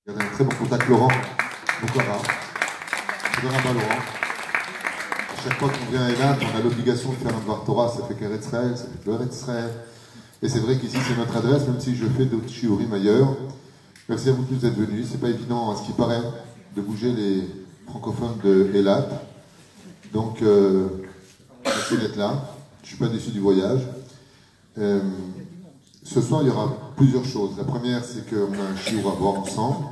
Il y avait un très bon contact, Laurent Bokara. Laurent. À chaque fois qu'on vient à Eilat, on a l'obligation de faire un Dvar Torah, ça fait qu'Eretz Israël, ça fait que Eretz Israël. Et c'est vrai qu'ici c'est notre adresse, même si je fais d'autres shiurim ailleurs. Merci à vous tous d'être venus. C'est pas évident, à ce qui paraît, de bouger les francophones de Eilat. Donc, merci d'être là. Je suis pas déçu du voyage. Ce soir, il y aura plusieurs choses. La première, c'est qu'on a un shiur à voir ensemble.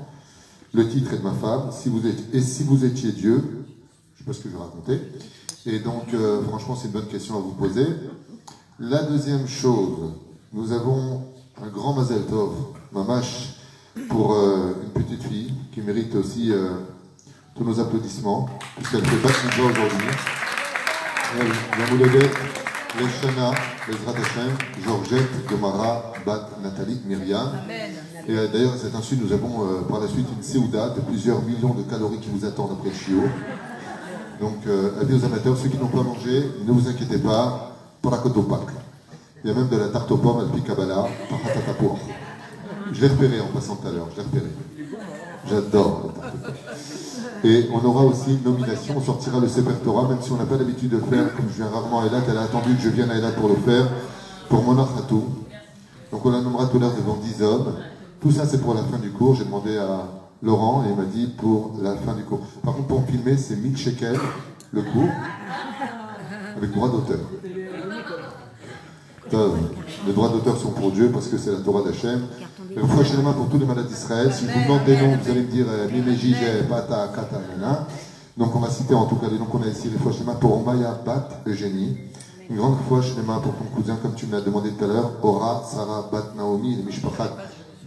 Le titre est de ma femme. Si vous étiez Dieu, je ne sais pas ce que je vais raconter. Et donc, franchement, c'est une bonne question à vous poser. La deuxième chose, nous avons un grand Mazel Tov, Mamash, pour une petite fille qui mérite aussi tous nos applaudissements, puisqu'elle fait Bat Mitzvah aujourd'hui. Yamouledet, Leshana, Bezrat Hashem, Georgette, Gomara, Bat, Nathalie, Myriam. Amen. Et d'ailleurs, à cet insu, nous avons par la suite une Séouda de plusieurs millions de calories qui vous attendent après le chiot. Donc, avis aux amateurs, ceux qui n'ont pas mangé, ne vous inquiétez pas, pour la côte au Pâques. Il y a même de la tarte aux pommes, Alpi Kabbalah, Paratatapour. Je l'ai repéré en passant tout à l'heure, je l'ai repéré. J'adore la tarte aux pommes. Et on aura aussi une nomination, on sortira le Sefer Torah, même si on n'a pas l'habitude de le faire, comme je viens rarement à Eilat, elle a attendu que je vienne à Eilat pour le faire, pour Mona Khatou. Donc on la nommera tout à l'heure devant 10 hommes. Tout ça c'est pour la fin du cours, j'ai demandé à Laurent et il m'a dit pour la fin du cours. Par contre pour me filmer c'est 1000 shekels le cours, avec droit d'auteur. Les droits d'auteur sont pour Dieu parce que c'est la Torah d'Hachem. Vous fâchez les mains pour tous les malades d'Israël. Si je vous demande des noms, vous allez me dire Mimejij, Pata, Kata, Nana. Donc on va citer en tout cas les noms qu'on a ici. Les fâches les mains pour Maya, Bat, Eugénie. Une grande fâche les mains pour ton cousin, comme tu me l'as demandé tout à l'heure. Ora, Sarah, Bat, Naomi, les Mishpachat,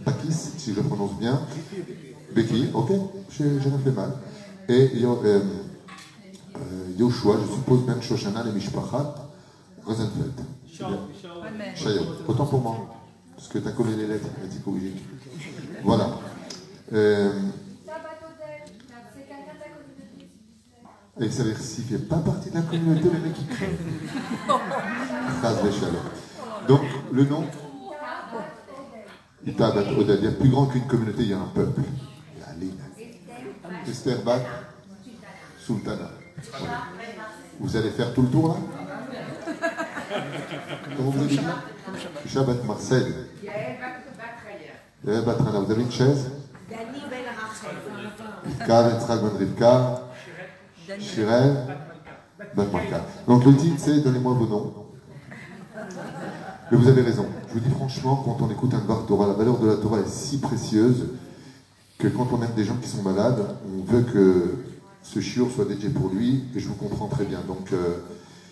Bakis, si je le prononce bien. Becky, ok, j'ai rien fait mal. Et Yoshua, je suppose Ben Shoshana, les Mishpachat, Rosenfeld. Chaillot, autant pour moi, parce que tu as collé les lettres, elle dit corrigé. Voilà. Et ça veut dire s'il ne fait pas partie de la communauté, le mec qui crée. Donc, le nom Itabat Odel, il y a plus grand qu'une communauté, il y a un peuple. Il y a Lina. Esther Bat, Sultana. Voilà. Vous allez faire tout le tour là? Comment vous avez dit? Shabbat Marcel. Yael Batrana. Vous avez une chaise? Rivka, Yitzhak Ben Rivka, Shirel Ben Marka. Donc le titre c'est donnez-moi vos noms. Mais vous avez raison. Je vous dis franchement, quand on écoute un Dvar Torah, la valeur de la Torah est si précieuse que quand on aime des gens qui sont malades, on veut que ce shiur soit dédié pour lui, et je vous comprends très bien. Donc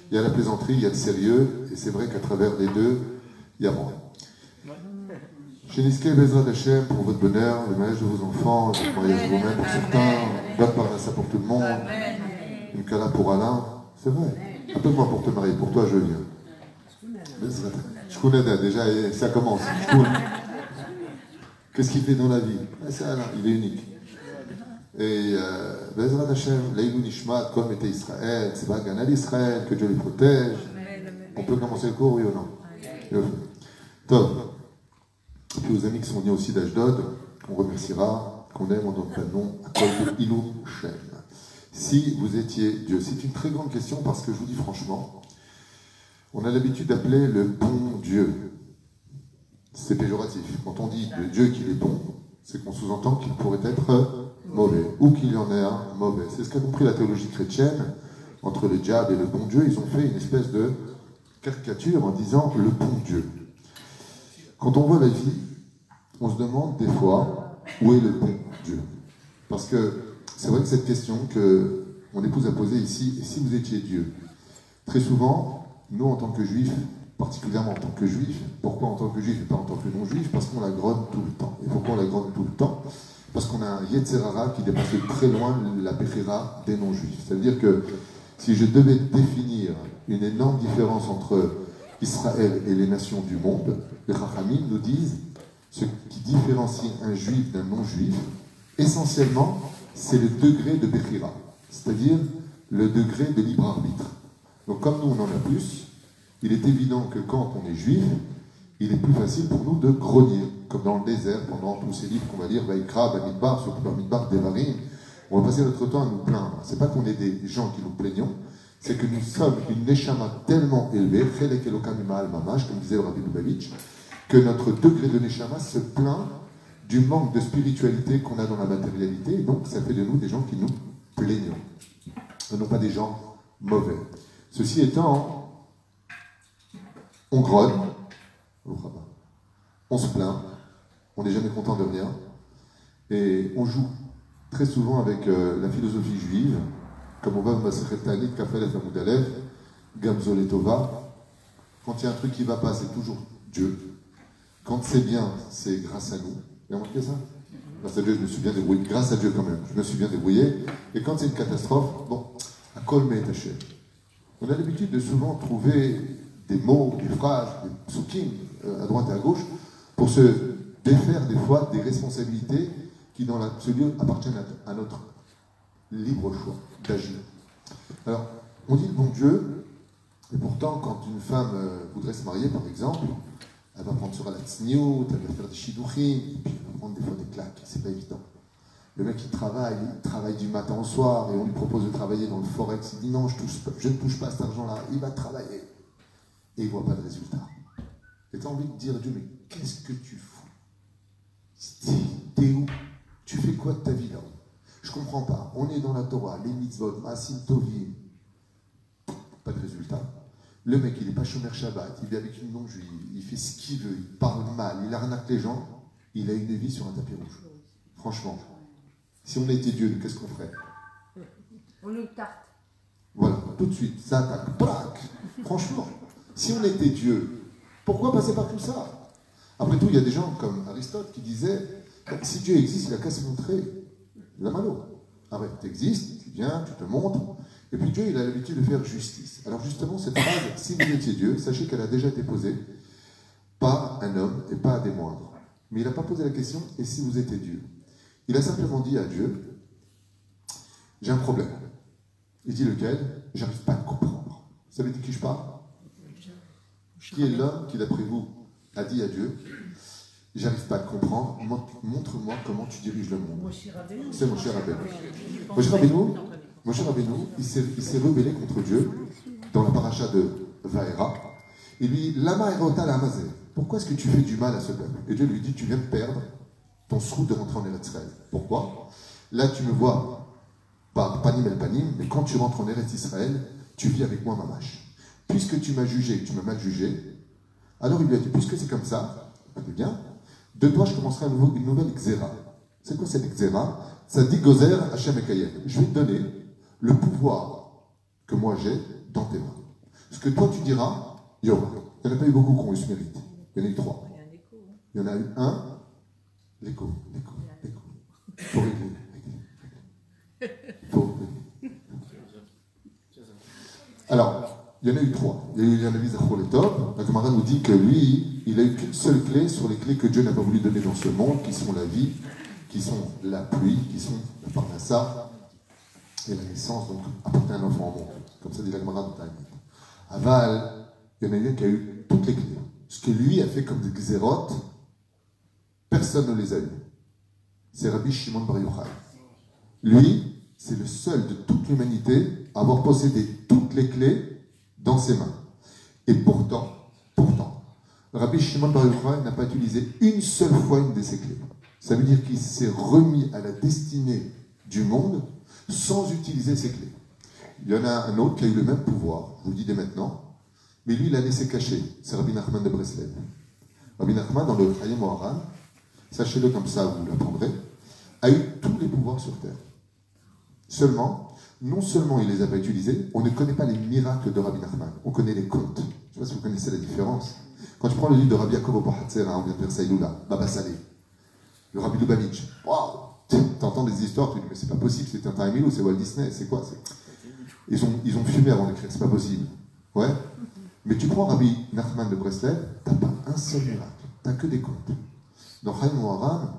il y a la plaisanterie, il y a le sérieux, et c'est vrai qu'à travers les deux, il y a moi. Sheniske Bezrat Hashem pour votre bonheur, le mariage de vos enfants, le mariage de vous-même pour certains, bonne parnassa pour tout le monde, une kala pour Alain, c'est vrai. Appelle-moi pour te marier, pour toi je viens. Bezrat. Shkounada, déjà ça commence. Qu'est-ce qu'il fait dans la vie? C'est Alain, il est unique. Et Bezrat Hashem, Leilou Nishmat, comme était Israël, c'est pas Ganal Israël, que Dieu les protège. On peut commencer le cours, oui ou non? Top. Et puis aux amis qui sont venus aussi d'Ashdod, qu'on remerciera, qu'on aime, on donne pas de nom, à cause de Ilou Shem. Si vous étiez Dieu, c'est une très grande question parce que je vous dis franchement, on a l'habitude d'appeler le bon Dieu. C'est péjoratif. Quand on dit de Dieu qu'il est bon, c'est qu'on sous-entend qu'il pourrait être mauvais, ou qu'il y en ait un mauvais. C'est ce qu'a compris la théologie chrétienne, entre le diable et le bon Dieu, ils ont fait une espèce de caricature en disant le bon Dieu. Quand on voit la vie, on se demande des fois où est le bon Dieu. Parce que c'est vrai que cette question que mon épouse a posée ici, et si vous étiez Dieu? Très souvent, nous en tant que juifs, particulièrement en tant que juifs, pourquoi en tant que juifs et pas en tant que non-juifs? Parce qu'on la grogne tout le temps. Et pourquoi on la grogne tout le temps? Parce qu'on a un Yetzerara qui dépasse très loin la Bechira des non-juifs. C'est-à-dire que si je devais définir une énorme différence entre Israël et les nations du monde, les Chachamim nous disent ce qui différencie un juif d'un non-juif, essentiellement, c'est le degré de Bechira, c'est-à-dire le degré de libre arbitre. Donc comme nous on en a plus, il est évident que quand on est juif, il est plus facile pour nous de grogner, comme dans le désert, pendant tous ces livres qu'on va lire, Vaikra, Bamidbar, surtout Bamidbar, Devarim. On va passer notre temps à nous plaindre. C'est pas qu'on est des gens qui nous plaignons, c'est que nous sommes une neshama tellement élevée, Chelek Elokam Ima'al Mamash, comme disait le Rabbi Lubavitch, que notre degré de neshama se plaint du manque de spiritualité qu'on a dans la matérialité, et donc ça fait de nous des gens qui nous plaignons, et non pas des gens mauvais. Ceci étant, on grogne, on se plaint, on n'est jamais content de rien, et on joue très souvent avec la philosophie juive, comme on va au Masechet Ta'anit, Kafelef Amud Aleph, Gamzo Letova. Quand il y a un truc qui ne va pas, c'est toujours Dieu. Quand c'est bien, c'est grâce à nous. Vous avez remarqué ça? Grâce à Dieu, je me suis bien débrouillé. Grâce à Dieu, quand même, je me suis bien débrouillé. Et quand c'est une catastrophe, bon, à Kol Me'et. On a l'habitude de souvent trouver des mots, des phrases, des psukim à droite et à gauche pour se défaire des fois des responsabilités qui, dans l'absolu, appartiennent à notre libre choix d'agir. Alors, on dit le bon Dieu, et pourtant, quand une femme voudrait se marier, par exemple, elle va prendre sur la tsniout, elle va faire des shidouchim, et puis elle va prendre des fois des claques, c'est pas évident. Le mec il travaille du matin au soir, et on lui propose de travailler dans le forex, il dit non, je ne touche pas cet argent-là, il va travailler. Et il ne voit pas de résultat. Et tu as envie de dire à Dieu, mais qu'est-ce que tu fous? T'es où? Tu fais quoi de ta vie là? Je comprends pas. On est dans la Torah, les mitzvot, Maasim Tovim. Pas de résultat. Le mec, il n'est pas Shomer Shabbat, il est avec une non-juive, il fait ce qu'il veut, il parle mal, il arnaque les gens, il a une vie sur un tapis rouge. Franchement, si on était Dieu, qu'est-ce qu'on ferait? On nous tarte. Voilà, tout de suite, ça attaque. Braque. Franchement, si on était Dieu, pourquoi passer par tout ça? Après tout, il y a des gens comme Aristote qui disaient, si Dieu existe, il n'a qu'à se montrer. La malo. Arrête, tu existes, tu viens, tu te montres. Et puis Dieu, il a l'habitude de faire justice. Alors justement, cette phrase, si vous étiez Dieu, sachez qu'elle a déjà été posée par un homme et pas à des moindres. Mais il n'a pas posé la question, et si vous étiez Dieu? Il a simplement dit à Dieu, j'ai un problème. Il dit lequel? J'arrive pas à te comprendre. Vous savez de qui je parle? Qui est l'homme qui, d'après vous, a dit à Dieu, j'arrive pas à te comprendre, montre-moi comment tu diriges le monde. C'est Moshe Rabbeinu. Moshe Rabbeinu, il s'est rebellé contre Dieu dans la paracha de Vaera. Il lui dit, Lama erota lamazé. Pourquoi est-ce que tu fais du mal à ce peuple? Et Dieu lui dit, tu viens de perdre ton srout de rentrer en Eretz Israël. Pourquoi? Là, tu me vois par panim el panim, mais quand tu rentres en Eretz Israël, tu vis avec moi mamash. Puisque tu m'as jugé, tu m'as mal jugé, alors il lui a dit, puisque c'est comme ça, c'est bien, de toi je commencerai une nouvelle xéra. C'est quoi cette xéra? Ça dit Gozer Hachem Ekayem. Je vais te donner le pouvoir que moi j'ai dans tes mains. Ce que toi tu diras, il y aura. Il n'y en a pas eu beaucoup qui ont eu ce mérite. Il y en a eu 3. Il y en a eu un, l'écho. Faut régler. Alors, il y en a eu 3. Il y en a eu Zachor et Top. La Gemara nous dit que lui, il a eu qu'une seule clé sur les clés que Dieu n'a pas voulu donner dans ce monde, qui sont la vie, qui sont la pluie, qui sont la parnassa et la naissance, donc apporter un enfant au monde. Comme ça dit la Gemara dans Taïm. Aval, il y en a eu un qui a eu toutes les clés. Ce que lui a fait comme des xérotes, personne ne les a eu. C'est Rabbi Shimon Bar Yochai. Lui, c'est le seul de toute l'humanité à avoir possédé toutes les clés dans ses mains. Et pourtant, Rabbi Shimon Bar Yochai n'a pas utilisé une seule fois une de ces clés. Ça veut dire qu'il s'est remis à la destinée du monde sans utiliser ses clés. Il y en a un autre qui a eu le même pouvoir, je vous le dis dès maintenant, mais lui, il l'a laissé cacher. C'est Rabbi Nachman de Breslev. Rabbi Nachman, dans le Chayim Oharan, sachez-le comme ça, vous l'apprendrez, a eu tous les pouvoirs sur terre. Seulement, non seulement il ne les a pas utilisés, on ne connaît pas les miracles de Rabbi Nachman, on connaît les contes. Je ne sais pas si vous connaissez la différence. Quand tu prends le livre de Rabbi Yaakov Bohatzer, on vient de faire Saïloula, Baba Salé, le Rabbi Lubavitch, waouh, t'entends des histoires, tu dis mais c'est pas possible, c'est un Tintin ou c'est Walt Disney, c'est quoi? Ils ont fumé avant d'écrire, c'est pas possible. Ouais. Mais tu prends Rabbi Nachman de Breslev, t'as pas un seul miracle, t'as que des contes. Dans Chaim Oharam,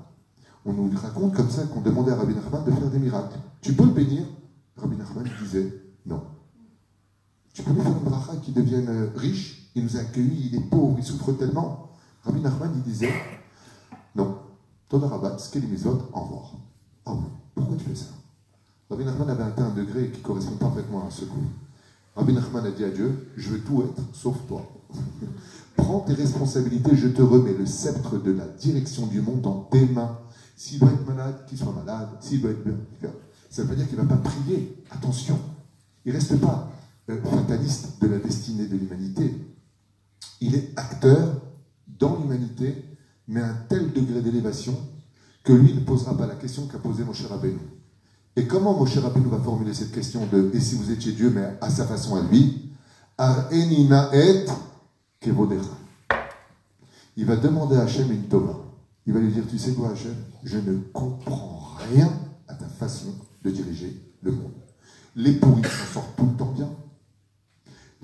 on nous raconte comme ça qu'on demandait à Rabbi Nachman de faire des miracles. Tu peux le bénir? Rabbi Nachman disait non. Tu peux lui faire une bracha qui devienne riche, il nous a accueillis, il est pauvre, il souffre tellement. Rabbi Nachman, il disait, non, Toda Rabat, Skelimizot, au revoir. Ah oui, pourquoi tu fais ça? Rabbi Nachman avait atteint un degré qui correspond parfaitement à ce coup. Rabbi Nachman a dit à Dieu, je veux tout être, sauf toi. Prends tes responsabilités, je te remets le sceptre de la direction du monde dans tes mains. S'il doit être malade, qu'il soit malade. S'il doit être bien, ça ne veut pas dire qu'il ne va pas prier. Attention, il ne reste pas fataliste de la destinée de l'humanité. Il est acteur dans l'humanité, mais à un tel degré d'élévation que lui ne posera pas la question qu'a posée Moshe Rabbeinu. Et comment Moshe Rabbeinu va formuler cette question de « et si vous étiez Dieu, mais à sa façon à lui » Ar enina et kevodecha. Il va demander à Hachem une tova. Il va lui dire, tu sais quoi Hachem, je ne comprends rien à ta façon de diriger le monde. Les pourris s'en sortent tout le temps bien.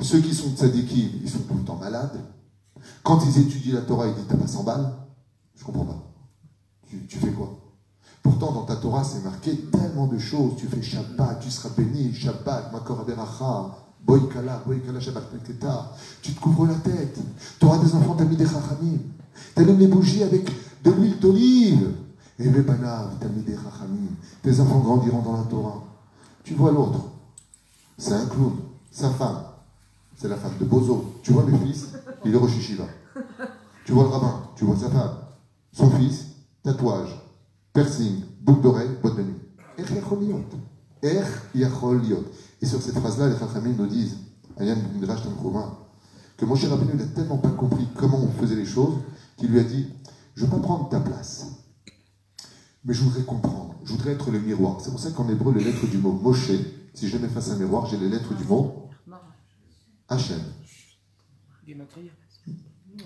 Ceux qui sont tzadikim, ils sont tout le temps malades. Quand ils étudient la Torah, ils disent, t'as pas 100 balles? Je comprends pas. Tu fais quoi? Pourtant, dans ta Torah, c'est marqué tellement de choses. Tu fais Shabbat, tu seras béni, Shabbat, Makor Aberacha, Boïkala, Shabbat Peteta. Tu te couvres la tête. Tu auras des enfants, t'as mis des Chachamim. T'allumes les bougies avec de l'huile d'olive. Et les banav, t'as mis des Chachamim. Tes enfants grandiront dans la Torah. Tu vois l'autre. C'est un clown. Sa femme, c'est la femme de Bozo. Tu vois le fils, il est Rosh Yeshiva. Tu vois le rabbin, tu vois sa femme. Son fils, tatouage, piercing, boucle d'oreille, boîte de nuit. Ech yachol liot. Ech yachol liot. Et sur cette phrase-là, les Chachamim nous disent, Ayan Midrash Tanchuma, que Moshe Rabbeinu n'a tellement pas compris comment on faisait les choses, qu'il lui a dit, je ne veux pas prendre ta place, mais je voudrais comprendre, je voudrais être le miroir. C'est pour ça qu'en hébreu, les lettres du mot Moshe, si je mets face à un miroir, j'ai les lettres du mot Hachem.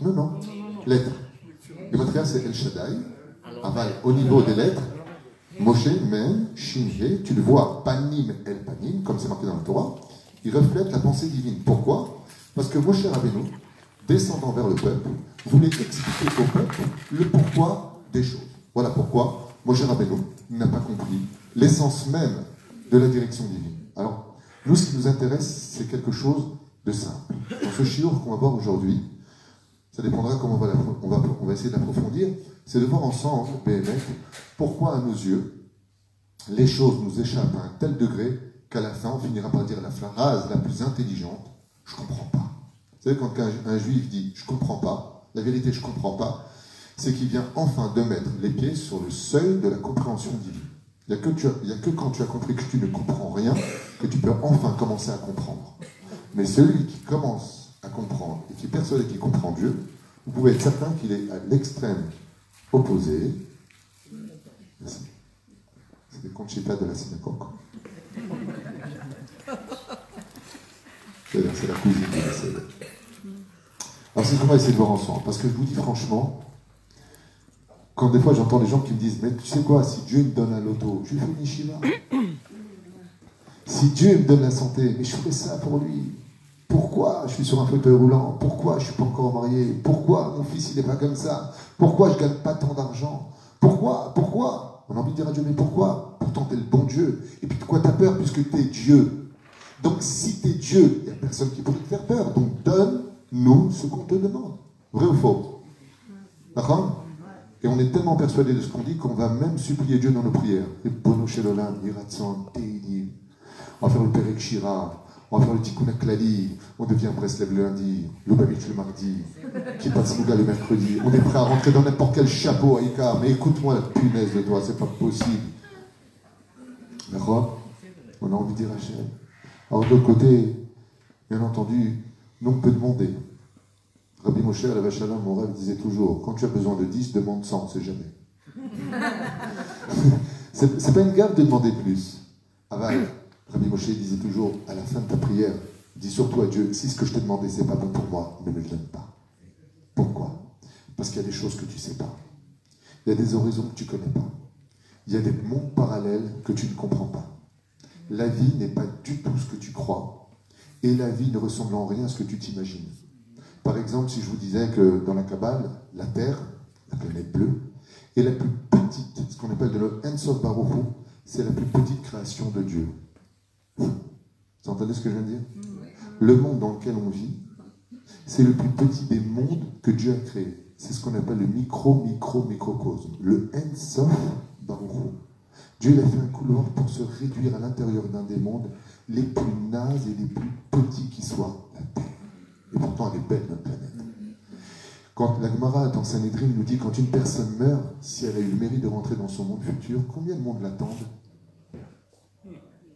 Non. Lettres. Gematria, c'est El Shaddai. Aval, au niveau des lettres, Moshe, Mem, Shin, He, tu le vois, Panim, El Panim, comme c'est marqué dans la Torah, il reflète la pensée divine. Pourquoi? Parce que Moshe Rabbeinu, descendant vers le peuple, voulait expliquer au peuple le pourquoi des choses. Voilà pourquoi Moshe Rabbeinu n'a pas compris l'essence même de la direction divine. Alors, nous, ce qui nous intéresse, c'est quelque chose de simple. Dans ce shiur qu'on va voir aujourd'hui, ça dépendra comment on va essayer d'approfondir, c'est de voir ensemble, BMF, pourquoi à nos yeux, les choses nous échappent à un tel degré qu'à la fin, on finira par dire la phrase la plus intelligente, je ne comprends pas. Vous savez, quand un juif dit « je ne comprends pas », la vérité « je ne comprends pas », c'est qu'il vient enfin de mettre les pieds sur le seuil de la compréhension divine. Il n'y a que quand tu as compris que tu ne comprends rien que tu peux enfin commencer à comprendre. Mais celui qui commence à comprendre et qui est persuadé qu'il comprend Dieu, vous pouvez être certain qu'il est à l'extrême opposé. Merci. C'est des conchitas de la synagogue. C'est la cousine qui décède. Alors c'est ce qu'on va essayer de voir ensemble. Parce que je vous dis franchement, quand des fois j'entends des gens qui me disent « Mais tu sais quoi, si Dieu me donne un loto, je lui fais une yeshiva. Si Dieu me donne la santé, mais je ferai ça pour lui. Pourquoi je suis sur un fauteuil roulant? Pourquoi je ne suis pas encore marié? Pourquoi mon fils il n'est pas comme ça? Pourquoi je ne gagne pas tant d'argent? Pourquoi? On a envie de dire à Dieu, mais pourquoi? Pourtant tu es le bon Dieu. Et puis de quoi tu as peur puisque tu es Dieu? Donc si tu es Dieu, il n'y a personne qui pourrait te faire peur. Donc donne-nous ce qu'on te demande. Vrai ou faux? D'accord? Et on est tellement persuadé de ce qu'on dit qu'on va même supplier Dieu dans nos prières. Et Bono Shelolam, Yiratson, Teidim. On va faire le Perek Shira, on va faire le Tikkun HaKlali, on devient Breslev le lundi, Lubavitch le mardi, Kippah Sruga le mercredi. On est prêt à rentrer dans n'importe quel chapeau à Ika, mais écoute-moi la punaise de toi, c'est pas possible. D'accord? On a envie de dire Hachem. Alors de l'autre côté, bien entendu, nous on peut demander. Rabbi Moshe Alav Shalom, mon rêve disait toujours, quand tu as besoin de 10, demande 100, on ne sait jamais. C'est pas une gaffe de demander plus. Aval. Rabbi Moshe disait toujours, à la fin de ta prière, dis surtout à Dieu, si ce que je t'ai demandé, c'est pas bon pour moi, ne me le donne pas. Pourquoi? Parce qu'il y a des choses que tu ne sais pas. Il y a des horizons que tu ne connais pas. Il y a des mondes parallèles que tu ne comprends pas. La vie n'est pas du tout ce que tu crois, et la vie ne ressemble en rien à ce que tu t'imagines. Par exemple, si je vous disais que dans la Kabbale, la Terre, la planète bleue, est la plus petite, ce qu'on appelle de l'Ensof Baruch Hu, c'est la plus petite création de Dieu. Vous entendez ce que je viens de dire? Le monde dans lequel on vit, c'est le plus petit des mondes que Dieu a créé. c'est ce qu'on appelle le microcosme, le En Sof Baruch Hu. Dieu il a fait un couloir pour se réduire à l'intérieur d'un des mondes les plus nazes et les plus petits qui soient, la Terre. Et pourtant, elle est belle, notre planète. Quand la Gemara dans Sanhedrin nous dit quand une personne meurt, si elle a eu le mérite de rentrer dans son monde futur, combien de mondes l'attendent?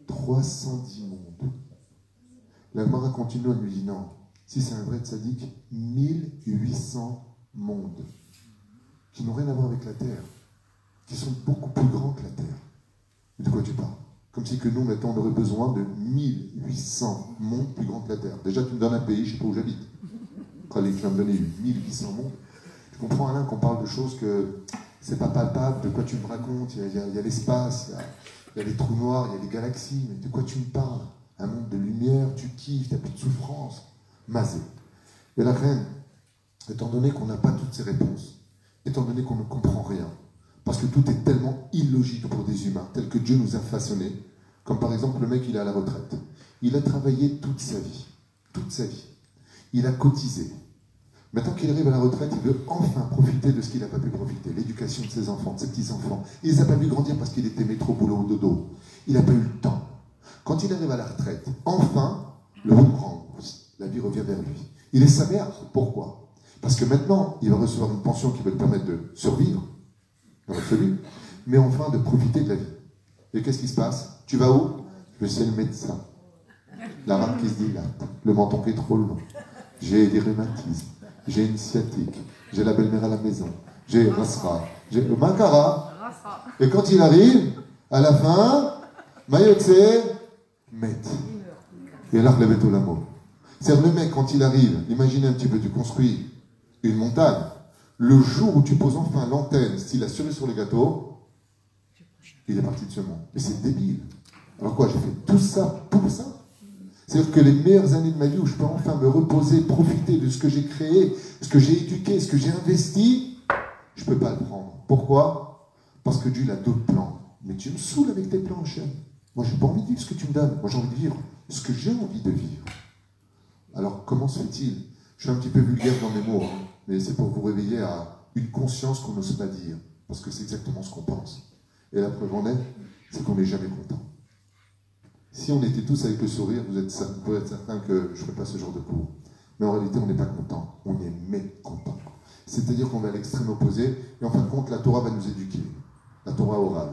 310 mondes. La Gemara continue, elle nous dit non. Si c'est un vrai tzaddik, 1800 mondes qui n'ont rien à voir avec la Terre, qui sont beaucoup plus grands que la Terre. Mais de quoi tu parles? Comme si que nous, maintenant, on aurait besoin de 1800 mondes plus grands que la Terre. Déjà, tu me donnes un pays, je ne sais pas où j'habite. Quand tu vas me donner 1800 mondes, tu comprends, Alain, qu'on parle de choses que c'est pas palpable, de quoi tu me racontes, il y a l'espace, il y a les trous noirs, il y a les galaxies, mais de quoi tu me parles? Un monde de lumière, tu kiffes, tu n'as plus de souffrance. Mazé. Et la reine, étant donné qu'on n'a pas toutes ces réponses, étant donné qu'on ne comprend rien, parce que tout est tellement illogique pour des humains, tel que Dieu nous a façonnés, comme par exemple le mec, il est à la retraite. Il a travaillé toute sa vie. Toute sa vie. Il a cotisé. Maintenant qu'il arrive à la retraite, il veut enfin profiter de ce qu'il n'a pas pu profiter. L'éducation de ses enfants, de ses petits-enfants. Il ne les a pas vu grandir parce qu'il était métro, boulot ou dodo. Il n'a pas eu le temps. Quand il arrive à la retraite, enfin, le boomerang, la vie revient vers lui. Il est sa mère. Pourquoi? Parce que maintenant, il va recevoir une pension qui va lui permettre de survivre, dans l'absolu, mais enfin de profiter de la vie. Et qu'est-ce qui se passe? Tu vas où? Je suis le médecin. La rame qui se dilate, le menton qui est trop long. J'ai des rhumatismes, j'ai une sciatique, j'ai la belle-mère à la maison, j'ai Rasra, j'ai le Makara. Et quand il arrive, à la fin, Mayotse, met. Et là, le béto l'amour. C'est-à-dire, le mec, quand il arrive, imaginez un petit peu, tu construis une montagne. Le jour où tu poses enfin l'antenne, style la cerise sur le gâteau, il est parti de ce monde. Et c'est débile. Alors quoi, j'ai fait tout ça pour ça? C'est-à-dire que les meilleures années de ma vie où je peux enfin me reposer, profiter de ce que j'ai créé, ce que j'ai éduqué, ce que j'ai investi, je ne peux pas le prendre. Pourquoi? Parce que Dieu a d'autres plans. Mais tu me saoules avec tes plans, Hachem. Moi, je n'ai pas envie de vivre ce que tu me donnes. Moi, j'ai envie de vivre ce que j'ai envie de vivre. Alors, comment se fait-il? Je suis un petit peu vulgaire dans mes mots, hein, mais c'est pour vous réveiller à une conscience qu'on n'ose pas dire. Parce que c'est exactement ce qu'on pense. Et la preuve en est, c'est qu'on n'est jamais content. Si on était tous avec le sourire, vous pouvez être certain que je ne ferais pas ce genre de cours. Mais en réalité, on n'est pas content. On est mécontent. C'est-à-dire qu'on va à l'extrême opposé, et en fin de compte, la Torah va nous éduquer. La Torah orale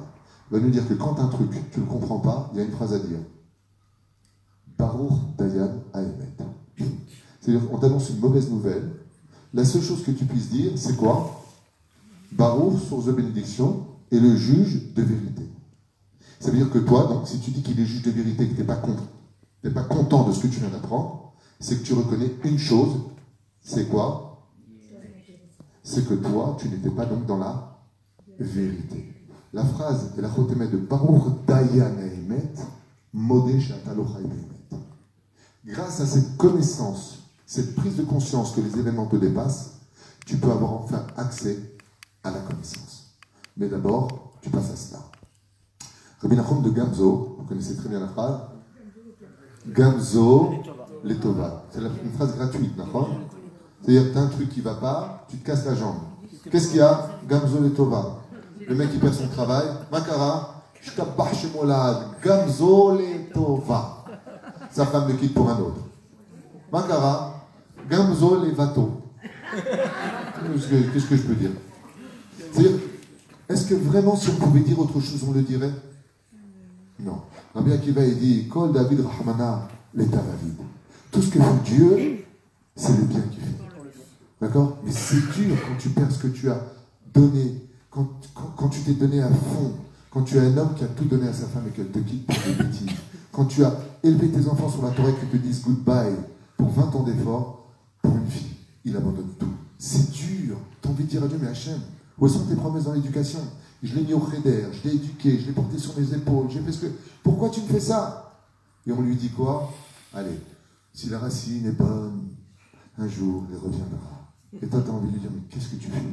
va nous dire que quand un truc, tu ne le comprends pas, il y a une phrase à dire. Baruch Dayan Haemet. C'est-à-dire qu'on t'annonce une mauvaise nouvelle. La seule chose que tu puisses dire, c'est quoi? Baruch, source de bénédiction, est le juge de vérité. Ça veut dire que toi, donc, si tu dis qu'il est juge de vérité et que tu n'es pas content de ce que tu viens d'apprendre, c'est que tu reconnais une chose, c'est quoi? C'est que toi, tu n'étais pas donc dans la vérité. La phrase et la chotémet de Baruch Dayan Haemet, Modé Shataloch Haemet. Grâce à cette connaissance, cette prise de conscience que les événements te dépassent, tu peux avoir enfin accès à la connaissance. Mais d'abord, tu passes à cela. Rabbi Nachum de Gamzo, vous connaissez très bien la phrase. Gamzo Letova. C'est une phrase gratuite, d'accord? C'est-à-dire que tu as un truc qui ne va pas, tu te casses la jambe. Qu'est-ce qu'il y a? Gamzo Letova. Le mec qui perd son travail. Makara, Shtabach Shemolad, Gamzo Letova. Sa femme le quitte pour un autre. Makara, Gamzo Levato. Qu'est-ce que je peux dire? C'est-à-dire, est-ce que vraiment, si on pouvait dire autre chose, on le dirait? Non. Rabbi Akiva, il dit, Kol David Rahmana, l'état David. Tout ce que fait Dieu, c'est le bien qu'il fait. D'accord? Mais c'est dur quand tu perds ce que tu as donné, quand tu t'es donné à fond, quand tu as un homme qui a tout donné à sa femme et qu'elle te quitte pour des bêtises, quand tu as élevé tes enfants sur la Torah qui te disent goodbye pour 20 ans d'efforts, pour une fille, il abandonne tout. C'est dur. Tu as envie de dire à Dieu, mais Hachem, où sont tes promesses dans l'éducation? Je l'ai mis au cheder, je l'ai éduqué, je l'ai porté sur mes épaules, j'ai fait ce que... Pourquoi tu me fais ça? Et on lui dit quoi? Allez, si la racine est bonne, un jour, elle reviendra. Et toi, tu as envie de lui dire, mais qu'est-ce que tu fais?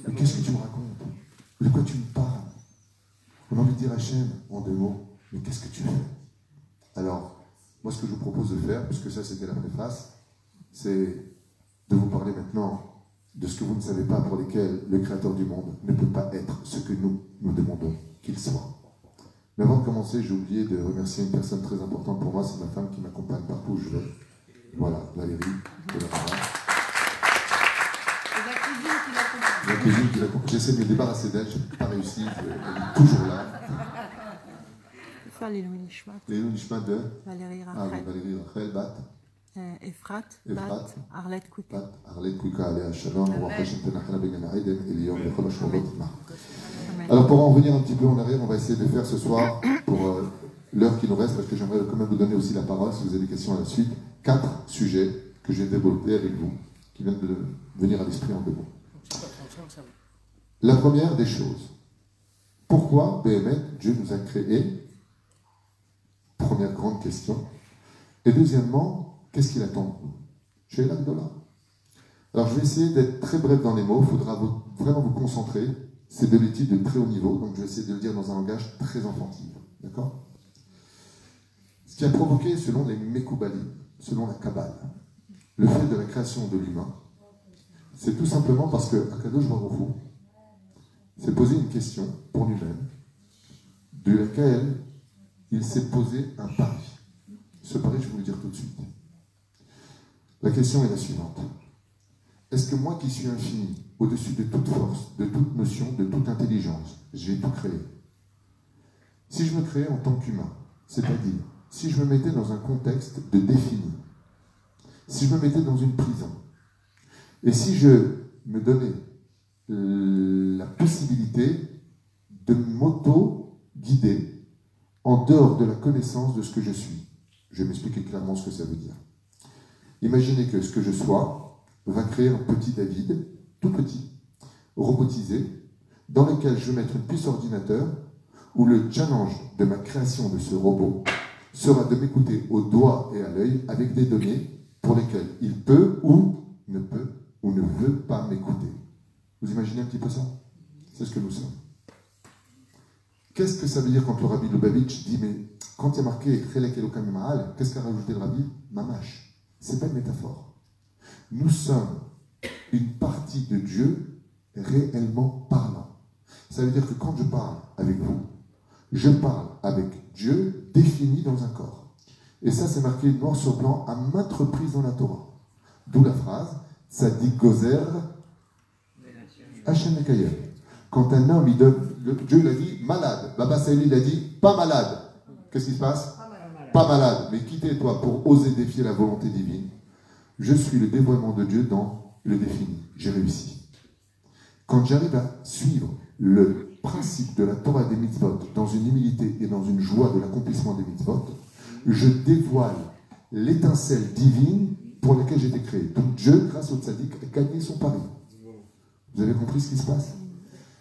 Mais qu'est-ce que tu me racontes? De quoi tu me parles? On a envie de dire Hachem, en deux mots, mais qu'est-ce que tu fais? Alors, moi, ce que je vous propose de faire, puisque ça, c'était la préface, c'est de vous parler maintenant de ce que vous ne savez pas, pour lesquels le Créateur du monde ne peut pas être ce que nous demandons qu'il soit. Mais avant de commencer, j'ai oublié de remercier une personne très importante pour moi, c'est ma femme qui m'accompagne partout où je vais. Voilà, Valérie, de la Mara. La cuisine qui l'accompagne. J'essaie de me débarrasser d'elle, je n'ai pas réussi, elle est toujours là. Les Nishmat. Les Nishmat de Valérie Rachel. Ah oui, Valérie Rachel, Bat. Efrat, Bat, Arlette Kouika. Bat, Arlette Kouika, Aléa Shalom, Alors pour en revenir un petit peu en arrière, on va essayer de faire ce soir, pour l'heure qui nous reste, parce que j'aimerais quand même vous donner aussi la parole, si vous avez des questions à la suite, 4 sujets que j'ai développés avec vous, qui viennent de venir à l'esprit en 2 mots. La première des choses, pourquoi, Béhémet, Dieu nous a créés? Première grande question. Et deuxièmement, qu'est-ce qu'il attend de nous? Chez l'Agdola. Alors je vais essayer d'être très bref dans les mots, il faudra vraiment vous concentrer. C'est de l'étude de très haut niveau, donc je vais essayer de le dire dans un langage très enfantine. D'accord? Ce qui a provoqué, selon les Mekoubalim, selon la Kabbale, le fait de la création de l'humain, c'est tout simplement parce que Akadosh Baruch Hu s'est posé une question pour lui-même, de laquelle il s'est posé un pari. Ce pari, je vais vous le dire tout de suite. La question est la suivante. Est-ce que moi qui suis infini, au-dessus de toute force, de toute notion, de toute intelligence, j'ai tout créé? Si je me créais en tant qu'humain, c'est-à-dire, si je me mettais dans un contexte de défini, si je me mettais dans une prison, et si je me donnais la possibilité de m'auto-guider en dehors de la connaissance de ce que je suis. Je vais m'expliquer clairement ce que ça veut dire. Imaginez que ce que je sois va créer un petit David, tout petit, robotisé, dans lequel je vais mettre une puce ordinateur où le challenge de ma création de ce robot sera de m'écouter au doigt et à l'œil avec des données pour lesquelles il peut ou ne veut pas m'écouter. Vous imaginez un petit peu ça? C'est ce que nous sommes. Qu'est-ce que ça veut dire quand le Rabbi Lubavitch dit, mais quand il y a marqué Chelek Elokam Ma'al, qu'est-ce qu'a rajouté le Rabbi? Mamash. C'est pas une métaphore. Nous sommes une partie de Dieu réellement parlant. Ça veut dire que quand je parle avec vous, je parle avec Dieu défini dans un corps. Et ça, c'est marqué noir sur blanc à maintes reprises dans la Torah. D'où la phrase Tzadik Gozer Hashem Mekayem. Quand un homme, Dieu l'a dit malade. Baba Saïli l'a dit pas malade. Qu'est-ce qui se passe? Pas malade. Mais quittez-toi pour oser défier la volonté divine. Je suis le dévoilement de Dieu dans le défini. J'ai réussi. Quand j'arrive à suivre le principe de la Torah des mitzvot dans une humilité et dans une joie de l'accomplissement des mitzvot, je dévoile l'étincelle divine pour laquelle j'ai été créé. Donc Dieu, grâce au tzaddik, a gagné son pari. Vous avez compris ce qui se passe?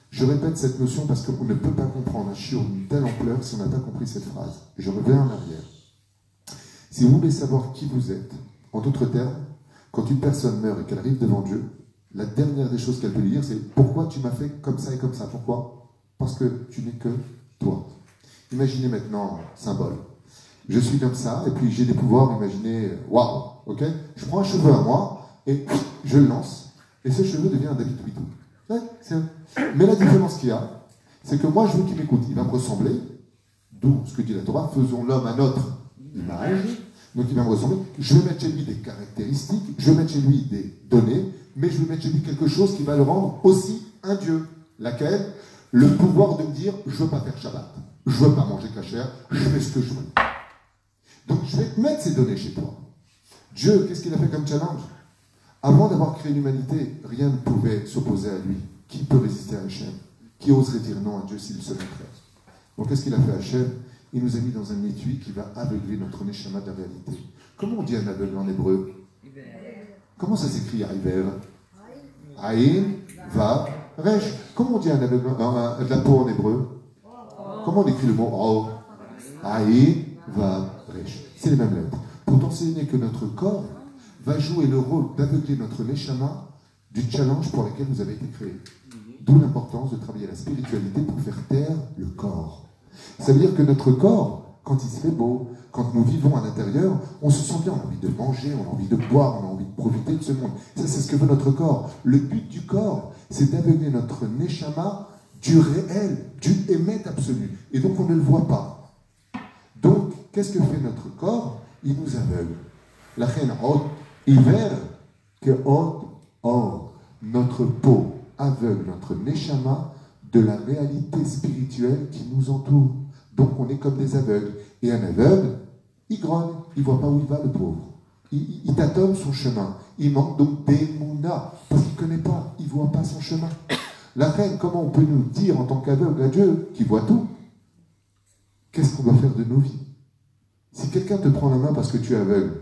Je répète cette notion parce qu'on ne peut pas comprendre un shiur d'une telle ampleur si on n'a pas compris cette phrase. Je reviens en arrière. Si vous voulez savoir qui vous êtes, en d'autres termes, quand une personne meurt et qu'elle arrive devant Dieu, la dernière des choses qu'elle peut lui dire, c'est « Pourquoi tu m'as fait comme ça et comme ça ?» Pourquoi? Parce que tu n'es que toi. Imaginez maintenant un symbole. Je suis comme ça, et puis j'ai des pouvoirs, imaginez, waouh, ok? Je prends un cheveu à moi, et je le lance, et ce cheveu devient un David Twitou. Ouais, mais la différence qu'il y a, c'est que moi je veux qu'il m'écoute, il va me ressembler, d'où ce que dit la Torah, faisons l'homme à notre image, donc il va me ressembler, je vais mettre chez lui des caractéristiques, je vais mettre chez lui des données, mais je vais mettre chez lui quelque chose qui va le rendre aussi un Dieu, laquelle? Le pouvoir de me dire, je ne veux pas faire Shabbat, je ne veux pas manger cachère, je fais ce que je veux. Donc je vais te mettre ces données chez toi. Dieu, qu'est-ce qu'il a fait comme challenge? Avant d'avoir créé l'humanité, rien ne pouvait s'opposer à lui. Qui peut résister à Hachem? Qui oserait dire non à Dieu s'il se mettrait? Donc qu'est-ce qu'il a fait Hachem? Il nous a mis dans un étui qui va aveugler notre neshama de la réalité. Comment on dit un aveugle en hébreu? Comment ça s'écrit Iver? Aïn, Va, Resh. Comment on dit un aveugle, de la peau en hébreu? Comment on écrit le mot O? Aïn, Va, Resh. C'est les mêmes lettres. Pour t'enseigner que notre corps va jouer le rôle d'aveugler notre neshama du challenge pour lequel vous avez été créés. D'où l'importance de travailler la spiritualité pour faire taire le corps. Ça veut dire que notre corps quand il se fait beau, quand nous vivons à l'intérieur, on se sent bien, on a envie de manger, on a envie de boire, on a envie de profiter de ce monde. Ça, c'est ce que veut notre corps. Le but du corps, c'est d'aveugler notre neshama du réel, du émet absolu. Et donc, on ne le voit pas. Donc, qu'est-ce que fait notre corps? Il nous aveugle. La reine haute, hiver, que haute, or. Notre peau aveugle notre neshama de la réalité spirituelle qui nous entoure. Donc, on est comme des aveugles. Et un aveugle, il grogne, il ne voit pas où il va, le pauvre. Il tâtonne son chemin. Il manque donc d'émouna, parce qu'il ne connaît pas, il ne voit pas son chemin. La reine, comment on peut nous dire en tant qu'aveugle à Dieu, qui voit tout, qu'est-ce qu'on doit faire de nos vies? Si quelqu'un te prend la main parce que tu es aveugle,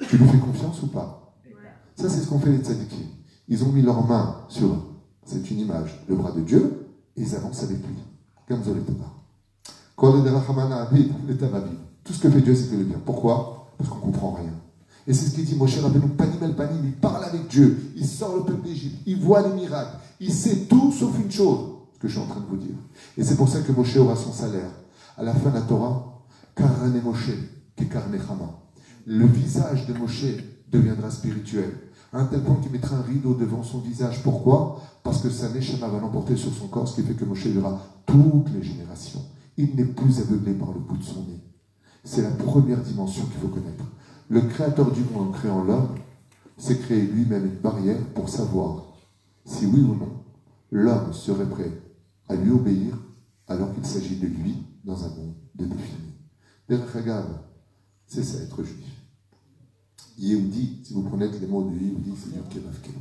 tu lui fais confiance ou pas? Ça, c'est ce qu'ont fait les tzadikim. Ils ont mis leurs mains sur, c'est une image, le bras de Dieu, et ils avancent avec lui. Comme Zoletaba. Tout ce que fait Dieu, c'est que le bien. Pourquoi? Parce qu'on ne comprend rien. Et c'est ce qu'il dit, Moshe Rabbeinu, Panim el Panim, il parle avec Dieu, il sort le peuple d'Égypte, il voit les miracles, il sait tout sauf une chose, ce que je suis en train de vous dire. Et c'est pour ça que Moshe aura son salaire. À la fin de la Torah, Karane Moshe, Kekarne Chama. Le visage de Moshe deviendra spirituel, à un tel point qu'il mettra un rideau devant son visage. Pourquoi? Parce que sa neshama va l'emporter sur son corps, ce qui fait que Moshe verra toutes les générations. Il n'est plus aveuglé par le bout de son nez. C'est la première dimension qu'il faut connaître. Le créateur du monde en créant l'homme s'est créé lui-même une barrière pour savoir si oui ou non l'homme serait prêt à lui obéir alors qu'il s'agit de lui dans un monde de défini. Derech Hagav, c'est ça être juif. Yehudi, si vous prenez les mots de Yehudi, c'est Yud Kei Vav Kei.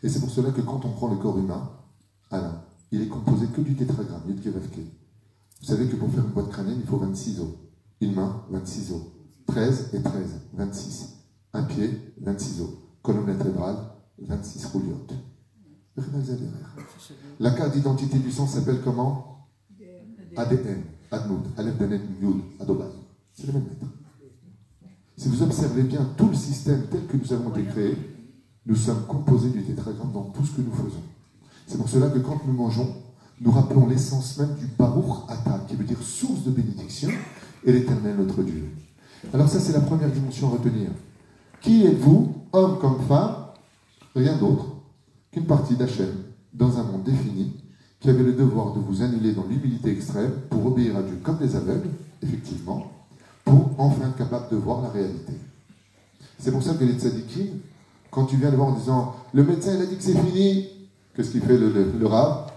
Et c'est pour cela que quand on prend le corps humain, Alain, il est composé que du tétragramme, Yud Kei Vav Kei. Vous savez que pour faire une boîte crânienne, il faut 26 os. Une main, 26 os. 13 et 13, 26. Un pied, 26 os. Colonne vertébrale, 26 rouliottes. La carte d'identité du sang s'appelle comment? ADN, Adnoud, Aleph Danet Yud, Adobal. C'est le même lettre. Si vous observez bien tout le système tel que nous avons été créés, nous sommes composés du tétragramme dans tout ce que nous faisons. C'est pour cela que quand nous mangeons, nous rappelons l'essence même du Baruch Ata, qui veut dire source de bénédiction, et l'Éternel notre Dieu. Alors ça, c'est la première dimension à retenir. Qui êtes-vous, homme comme femme, rien d'autre qu'une partie d'Hachem, dans un monde défini, qui avait le devoir de vous annuler dans l'humilité extrême pour obéir à Dieu comme des aveugles, effectivement, pour enfin être capable de voir la réalité. C'est pour ça que les tzadikim, quand tu viens le voir en disant « Le médecin, il a dit que c'est fini », qu'est-ce qu'il fait le Rav?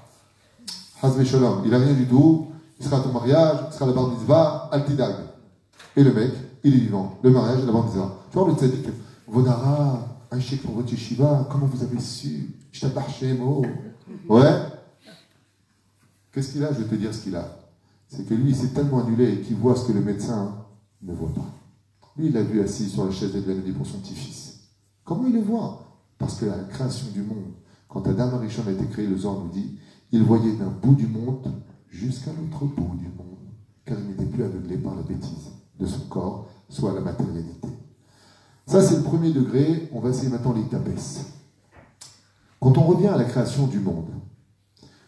Hazve Shalom, il n'a rien du tout, il sera à ton mariage, il sera à la bar mitzvah, altidag. Et le mec, il est vivant, le mariage et la bar mitzvah. Tu vois, le tzaddik, Vodara, un chèque pour votre yeshiva, comment vous avez su? Je t'abbarre chez Mo. Ouais. Qu'est-ce qu'il a? Je vais te dire ce qu'il a. C'est que lui, il s'est tellement annulé qu'il voit ce que le médecin ne voit pas. Lui, il l'a vu assis sur la chaise d'Edvanadi pour son petit-fils. Comment il le voit? Parce que la création du monde, quand Adam Arishon a été créé, le Zohar nous dit, il voyait d'un bout du monde jusqu'à l'autre bout du monde, car il n'était plus aveuglé par la bêtise de son corps, soit la matérialité. Ça, c'est le premier degré. On va essayer maintenant les tapes. Quand on revient à la création du monde,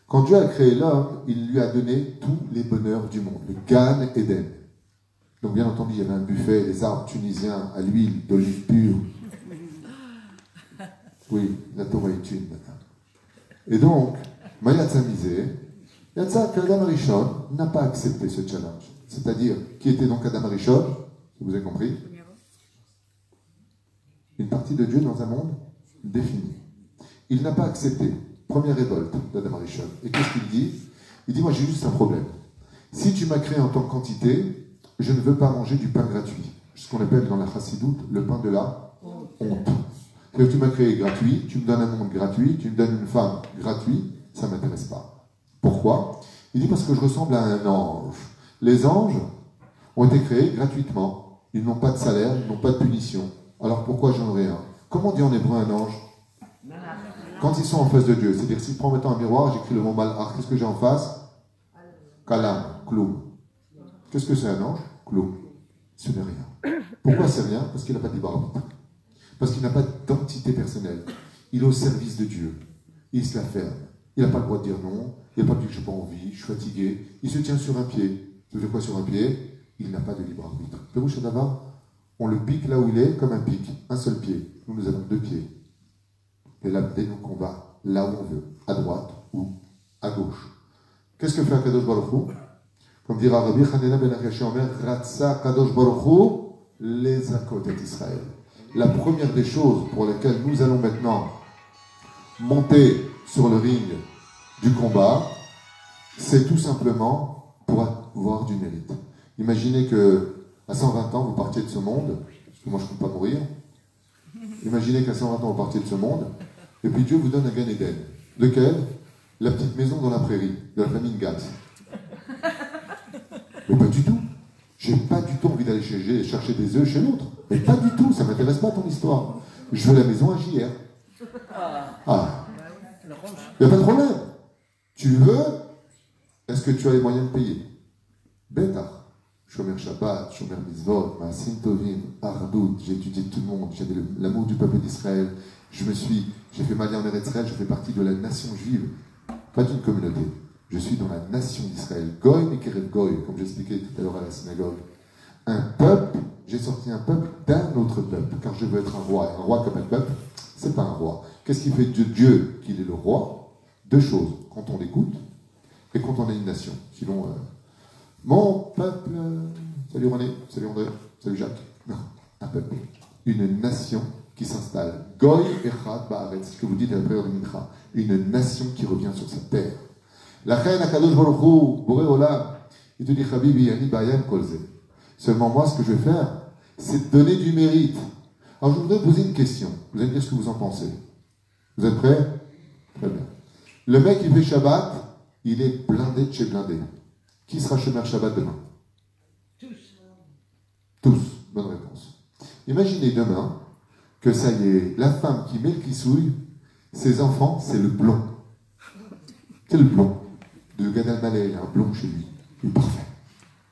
quand Dieu a créé l'homme, il lui a donné tous les bonheurs du monde, le Gan Eden. Donc bien entendu, il y avait un buffet, les arbres tunisiens à l'huile d'olive pure. Oui, la Torah est une. Et donc, Mayatza Misé, Yatza qu'Adam Arishon n'a pas accepté ce challenge. C'est-à-dire, qui était donc Adam Arishon? Vous avez compris? Une partie de Dieu dans un monde défini. Il n'a pas accepté. Première révolte d'Adam Arishon. Et qu'est-ce qu'il dit? Il dit, moi j'ai juste un problème. Si tu m'as créé en tant que quantité, je ne veux pas manger du pain gratuit. Ce qu'on appelle dans la chassidoute le pain de la honte. C'est-à-dire que tu m'as créé gratuit, tu me donnes un monde gratuit, tu me donnes une femme gratuite, ça ne m'intéresse pas. Pourquoi? Il dit parce que je ressemble à un ange. Les anges ont été créés gratuitement. Ils n'ont pas de salaire, ils n'ont pas de punition. Alors pourquoi j'en aurais un? Comment on dit en hébreu un ange? Quand ils sont en face de Dieu, c'est-à-dire si je prends maintenant un miroir, j'écris le mot malach, qu'est-ce que j'ai en face? Kalam, kloum. Qu'est-ce que c'est un ange? Kloum. Ce n'est rien. Pourquoi c'est rien? Parce qu'il n'a pas de libre arbitre. Parce qu'il n'a pas d'identité personnelle. Il est au service de Dieu. Il se la ferme. Il n'a pas le droit de dire non. Il n'a pas de dire que je n'ai pas envie, je suis fatigué. Il se tient sur un pied. Tu fais quoi sur un pied? il n'a pas de libre arbitre. Pérouche Davar, on le pique là où il est, comme un pic, un seul pied. Nous avons 2 pieds. Et là, dès nous qu'on va là où on veut, à droite ou à gauche. Qu'est-ce que fait Akadosh Baruch Hu? Comme dira Rabbi Hanina ben Akashi Omer, Ratsa Kadosh Baruch Hu, les Akot et Israël. La première des choses pour lesquelles nous allons maintenant monter sur le ring du combat, c'est tout simplement pour avoir du mérite. Imaginez que à 120 ans, vous partiez de ce monde, parce que moi je ne peux pas mourir. Imaginez qu'à 120 ans, vous partiez de ce monde, et puis Dieu vous donne un Gan Eden. Lequel? La petite maison dans la prairie, de la famille Gatz. Mais pas du tout. J'ai pas du tout envie d'aller chercher des œufs chez l'autre. Mais pas du tout, ça ne m'intéresse pas ton histoire. Je veux la maison à JR. Ah, il n'y a pas de problème. Tu veux, est-ce que tu as les moyens de payer? Bêta. Shomer Shabbat, Shomer Mitzvot, Maasim Tovim, Ardout, j'ai étudié tout le monde, j'avais l'amour du peuple d'Israël, j'ai fait ma vie en Eretz Israël, je fais partie de la nation juive, pas d'une communauté. Je suis dans la nation d'Israël. Goy Mekerev Goy, comme j'expliquais tout à l'heure à la synagogue. Un peuple, j'ai sorti un peuple d'un autre peuple, car je veux être un roi. Et un roi comme un peuple, c'est pas un roi. Qu'est-ce qui fait de Dieu qu'il est le roi? 2 choses, quand on l'écoute et quand on est une nation. Sinon, mon peuple, salut René, salut André, salut Jacques. Non, un peuple, une nation qui s'installe. Goy Echad Ba'aretz, c'est ce que vous dites à la prière de Mincha. Une nation qui revient sur sa terre. La reine Akadosh Baruch Hu, Boré Olam, il te dit Habibi, Ani Bayam Kolze. Seulement moi, ce que je vais faire, c'est de donner du mérite. Alors je voudrais poser une question. Vous allez me dire ce que vous en pensez. Vous êtes prêts? Très bien. Le mec, il fait Shabbat, il est blindé de chez blindé. Qui sera Shomer Shabbat demain? Tous. Tous. Bonne réponse. Imaginez demain que ça y est, la femme qui met le kissouille, ses enfants, c'est le blond. C'est le blond. De Gad Elmaleh, il y a un blond chez lui. Il est parfait.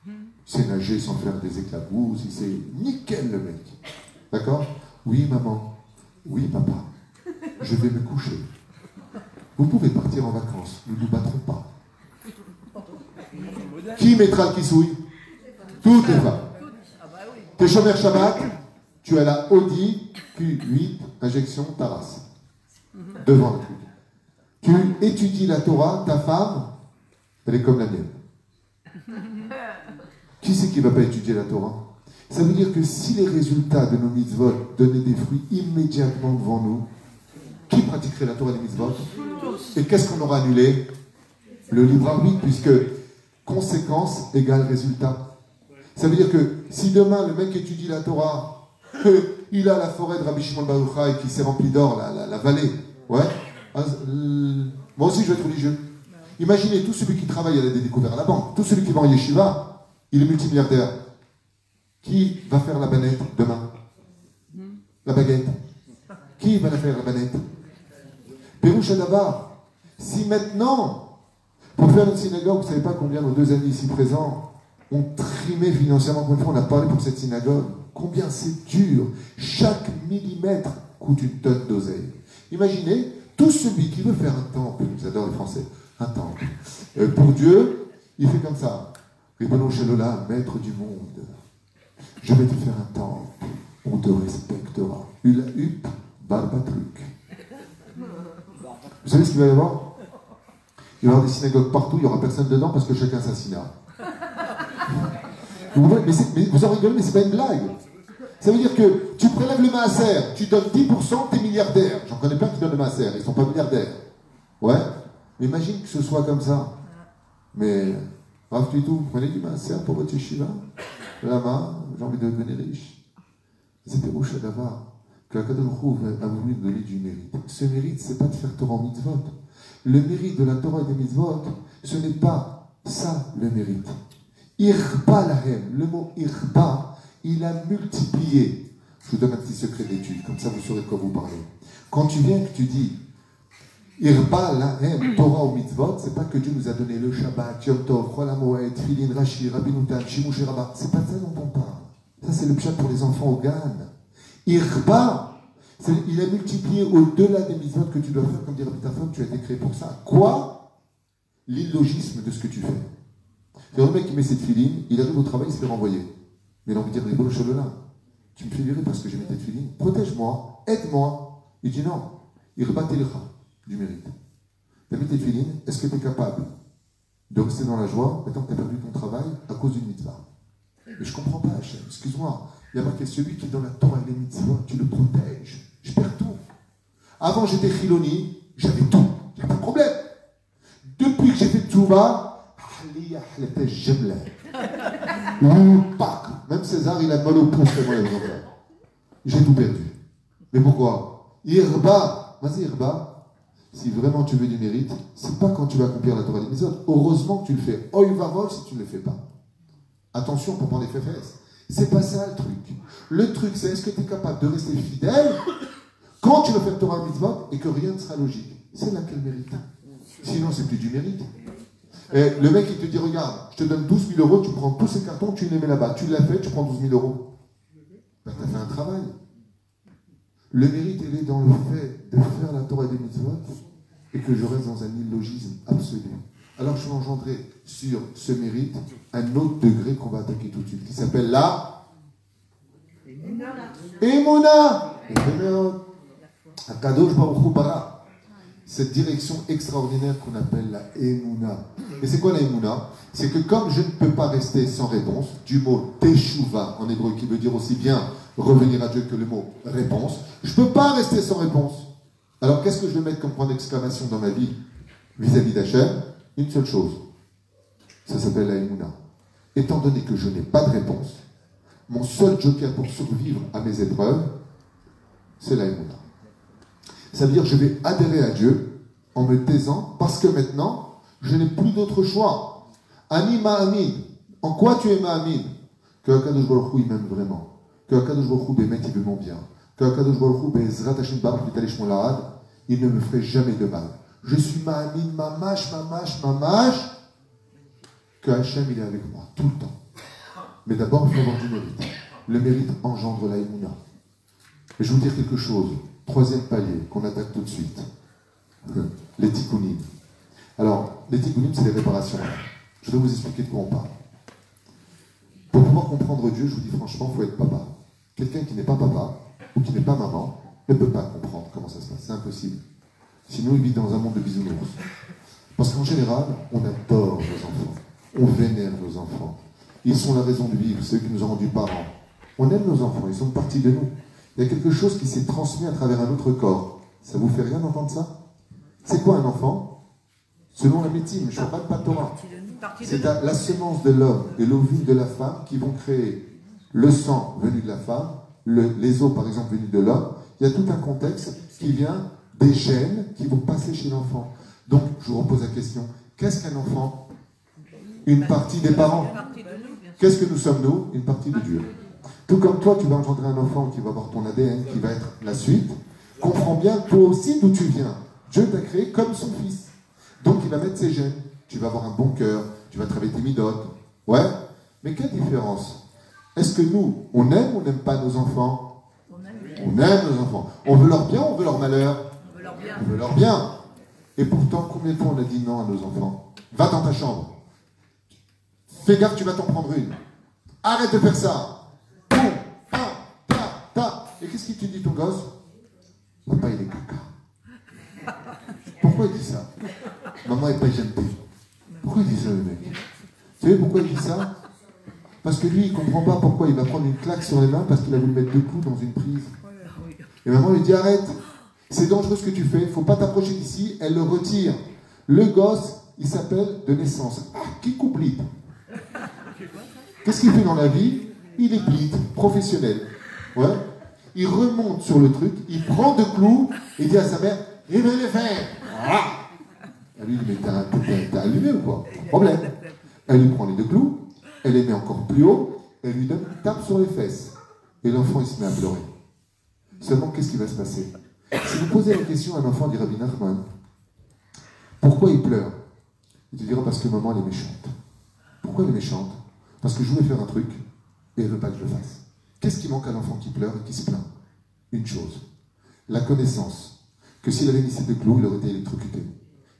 Il sait nager sans faire des éclabousses, il sait nickel le mec. D'accord? Oui, maman. Oui, papa. Je vais me coucher. Vous pouvez partir en vacances, nous ne nous battrons pas. Qui mettra le kissouille? Toutes les femmes. T'es Shomer Shabbat, tu as la Audi Q8, injection Taras. Devant le truc. Tu étudies la Torah, ta femme, elle est comme la mienne. Qui c'est qui ne va pas étudier la Torah? Ça veut dire que si les résultats de nos mitzvot donnaient des fruits immédiatement devant nous, qui pratiquerait la Torah des mitzvot? Et qu'est-ce qu'on aura annulé? Le libre arbitre, puisque conséquence égale résultat. Ça veut dire que si demain le mec étudie la Torah, il a la forêt de Rabbi Shimon Bar Yochai qui s'est remplie d'or, la vallée, ouais. Moi aussi je vais être religieux. Imaginez tout celui qui travaille à la découverte à la banque, tout celui qui va en yeshiva, il est multimilliardaire. Qui va faire la banette demain? La baguette. Qui va la faire la banette? Pérouche Adabar. Si maintenant, pour faire une synagogue, vous ne savez pas combien nos 2 amis ici présents ont trimé financièrement, combien on a parlé pour cette synagogue, combien c'est dur. Chaque millimètre coûte une tonne d'oseille. Imaginez, tout celui qui veut faire un temple, vous adorez les Français, un temple, pour Dieu, il fait comme ça. Ribono Shelola, maître du monde, je vais te faire un temple, on te respectera. Hula hup, barbatruc. Vous savez ce qu'il va y avoir? Il va y avoir des synagogues partout, il n'y aura personne dedans parce que chacun s'assina. Mais vous en rigolez, mais c'est pas une blague. Ça veut dire que tu prélèves le maaser, tu donnes 10%, t'es milliardaire. J'en connais plein qui donnent le maaser, ils ne sont pas milliardaires. Ouais. Mais imagine que ce soit comme ça. Mais, Rav Tuitou, vous prenez du maaser pour votre yeshiva? Lama, j'ai envie de devenir riche. C'est Pérouche Adavar, que la Kadosh Baruch Hu a voulu donner du mérite. Ce mérite, c'est pas de faire Torah en mitzvot. Le mérite de la Torah et des mitzvot, ce n'est pas ça le mérite. Irba lahem, le mot irba, il a multiplié. Je vous donne un petit secret d'étude, comme ça vous saurez de quoi vous parlez. Quand tu viens et que tu dis irba lahem, Torah ou mitzvot, c'est pas que Dieu nous a donné le Shabbat, Yom Tov, Chol HaMoed, Tfilin, Rashi, Rabbi Nutan, Shimush et Rabbah. C'est pas ça dont on parle. Ça c'est le pshat pour les enfants au Gan. Irba, il a multiplié au-delà des mitzvot que tu dois faire, comme dit Rabbi Tafon, tu as été créé pour ça. Quoi? L'illogisme de ce que tu fais. C'est le mec qui met ses tefilines, il arrive au travail, il se fait renvoyer. Mais il a envie de dire, Ribono Shel Olam, tu me fais virer parce que j'ai mis tes tefilines, protège-moi, aide-moi. Il dit non, il rebattait le du mérite. Tu as mis tes tefilines, est-ce que tu es capable de rester dans la joie maintenant que tu as perdu ton travail à cause d'une mitzvah? Mais je ne comprends pas, Hachem, excuse-moi. Il y a marqué celui qui est dans la Torah et les mitzvot, tu le protèges. Je perds tout. Avant, j'étais chiloni, j'avais tout. Il n'y a pas de problème. Depuis que j'ai fait Tchouva, même César, il a mal au pouce. J'ai tout perdu. Mais pourquoi? Irba, vas-y Irba, si vraiment tu veux du mérite, c'est pas quand tu vas accomplir la Torah des mitzvot. Heureusement que tu le fais. Oy varol si tu ne le fais pas. Attention pour prendre les fesses. C'est pas ça le truc. Le truc, c'est est-ce que tu es capable de rester fidèle quand tu vas faire Torah mitzvot et que rien ne sera logique. C'est là qu'elle mérite. Sinon, c'est plus du mérite. Et le mec, il te dit, regarde, je te donne 12 000 euros, tu prends tous ces cartons, tu les mets là-bas. Tu l'as fait, tu prends 12 000 euros. Ben, tu as fait un travail. Le mérite, il est dans le fait de faire la Torah des mitzvot et que je reste dans un illogisme absolu. Alors, je vais engendrer sur ce mérite un autre degré qu'on va attaquer tout de suite, qui s'appelle la Emouna. Akadosh Baruch Hu bara. Cette direction extraordinaire qu'on appelle la Emouna. Et c'est quoi la Emouna? C'est que comme je ne peux pas rester sans réponse, du mot Teshuva en hébreu qui veut dire aussi bien revenir à Dieu que le mot réponse, je ne peux pas rester sans réponse. Alors qu'est-ce que je vais mettre comme point d'exclamation dans ma vie vis-à-vis d'Hachem? Une seule chose. Ça s'appelle la Emouna. Étant donné que je n'ai pas de réponse, mon seul joker pour survivre à mes épreuves, c'est la Emouna. Ça veut dire que je vais adhérer à Dieu en me taisant parce que maintenant, je n'ai plus d'autre choix. Ani ma'amin. En quoi tu es ma'amin? Que Akadosh Baruch Hu il m'aime vraiment. Que Akadosh Baruch Hu bémet, il veut mon bien. Que Akadosh Baruch Hu be'ezrat Hashem baruch v'talei shmo la'ad, il ne me ferait jamais de mal. Je suis ma'amin, mamash, que Hashem il est avec moi tout le temps. Mais d'abord, il faut avoir du mérite. Le mérite engendre la Emouna. Et je vais vous dire quelque chose. Troisième palier qu'on attaque tout de suite. Les tikkunim. Alors, les tikkunim, c'est les réparations. Je vais vous expliquer de quoi on parle. Pour pouvoir comprendre Dieu, je vous dis franchement, il faut être papa. Quelqu'un qui n'est pas papa, ou qui n'est pas maman, ne peut pas comprendre comment ça se passe. C'est impossible. Sinon, il vit dans un monde de bisounours. Parce qu'en général, on adore nos enfants. On vénère nos enfants. Ils sont la raison de vivre, ceux qui nous ont rendus parents. On aime nos enfants, ils sont une partie de nous. Il y a quelque chose qui s'est transmis à travers un autre corps. Ça vous fait rien d'entendre ça? C'est quoi un enfant? Selon la médecine, je ne parle pas de Torah. C'est la semence de l'homme et l'ovule de la femme qui vont créer le sang venu de la femme, les os par exemple venus de l'homme. Il y a tout un contexte qui vient des gènes qui vont passer chez l'enfant. Donc, je vous repose la question. Qu'est-ce qu'un enfant? Une partie des parents. Qu'est-ce que nous sommes nous? Une partie de Dieu. Tout comme toi, tu vas engendrer un enfant qui va avoir ton ADN, qui va être la suite. Comprends bien, toi aussi, d'où tu viens. Dieu t'a créé comme son fils. Donc, il va mettre ses gènes. Tu vas avoir un bon cœur, tu vas travailler tes midotes. Ouais. Mais quelle différence? Est-ce que nous, on aime ou on n'aime pas nos enfants? On aime nos enfants. On veut leur bien ou on veut leur malheur? On veut leur bien. Et pourtant, combien de fois on a dit non à nos enfants? Va dans ta chambre. Fais gaffe, tu vas t'en prendre une. Arrête de faire ça. Et qu'est-ce qu'il te dit ton gosse? Papa, il est caca. Pourquoi il dit ça? Maman n'est pas gentille. Pourquoi il dit ça, le mec? Vous savez pourquoi il dit ça? Parce que lui, il ne comprend pas pourquoi il va prendre une claque sur les mains parce qu'il a voulu mettre 2 clous dans une prise. Et maman lui dit, arrête, c'est dangereux ce que tu fais, il ne faut pas t'approcher d'ici. Elle le retire. Le gosse, il s'appelle de naissance. Ah, qui couplite? Qu'est-ce qu'il fait dans la vie? Il est plite, professionnel. Ouais. Il remonte sur le truc, il prend 2 clous et dit à sa mère, il veut les faire. Voilà. Elle lui dit, mais t'as allumé ou quoi? Problème. Elle lui prend les 2 clous, elle les met encore plus haut, elle lui donne une tape sur les fesses. Et l'enfant, il se met à pleurer. Seulement, qu'est-ce qui va se passer? Si vous posez la question à un enfant, dit Rabbi Nachman, pourquoi il pleure? Il te dira, parce que maman, elle est méchante. Pourquoi elle est méchante? Parce que je voulais faire un truc, et elle ne veut pas que je le fasse. Qu'est-ce qui manque à l'enfant qui pleure et qui se plaint? Une chose, la connaissance que s'il avait mis ses 2 clous, il aurait été électrocuté.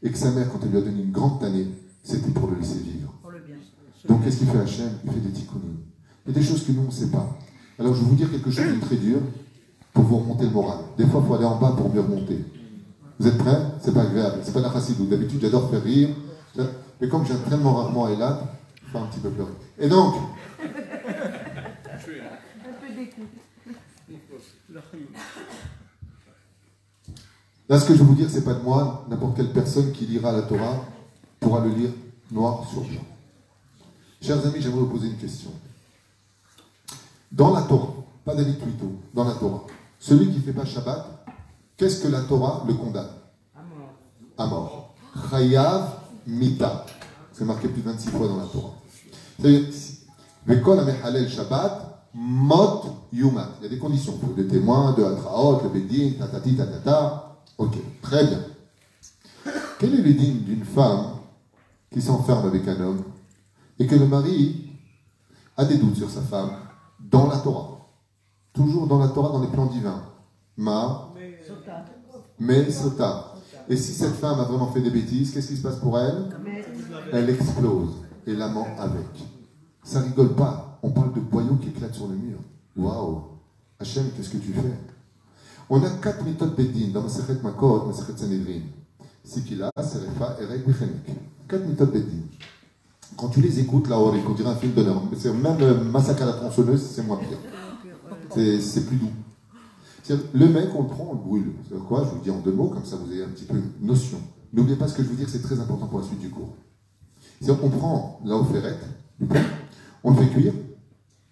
Et que sa mère, quand elle lui a donné une grande tannée, c'était pour le laisser vivre. Donc qu'est-ce qu'il fait Hachem? Il fait des tikkunim. Il y a des choses que nous, on ne sait pas. Alors je vais vous dire quelque chose de très dur pour vous remonter le moral. Des fois, il faut aller en bas pour mieux remonter. Vous êtes prêts? C'est pas agréable. C'est pas la chassidou. D'habitude, j'adore faire rire. Mais comme j'aime tellement rarement à Eilat, je fais un petit peu pleurer. Et donc, Un peu d'écoute. là, ce que je vais vous dire, c'est pas de moi. N'importe quelle personne qui lira la Torah pourra le lire noir sur blanc. Chers amis, j'aimerais vous poser une question. Dans la Torah, pas David Twito, dans la Torah, celui qui ne fait pas Shabbat, qu'est-ce que la Torah le condamne? À mort. Chayav mita. C'est marqué plus de 26 fois dans la Torah. C'est-à-dire, Vekol amechalel Shabbat, mot yumat. Il y a des conditions. Il faut des témoins, de hatraot, le bedin, tatati, tatata. Ok, très bien. Quel est le digne d'une femme qui s'enferme avec un homme et que le mari a des doutes sur sa femme dans la Torah? Toujours dans la Torah, dans les plans divins. Mais sota. Et si cette femme a vraiment fait des bêtises, qu'est-ce qui se passe pour elle? Elle explose. Et l'amant avec. Ça rigole pas. On parle de boyaux qui éclatent sur le mur. Waouh! Hachem, qu'est-ce que tu fais? On a 4 méthodes Bedin dans Masechet Makot, Masechet Sanhedrin. Sikila, Serefa, Erek, Bechenek. 4 méthodes Bedin. Quand tu les écoutes, là, on dirait un film d'honneur. Même Massacre à la tronçonneuse, c'est moins pire. C'est plus doux. Le mec, on le prend, on le brûle. C'est quoi? Je vous le dis en 2 mots, comme ça vous avez un petit peu une notion. N'oubliez pas ce que je veux dire, c'est très important pour la suite du cours. On prend la offérette, on le fait cuire,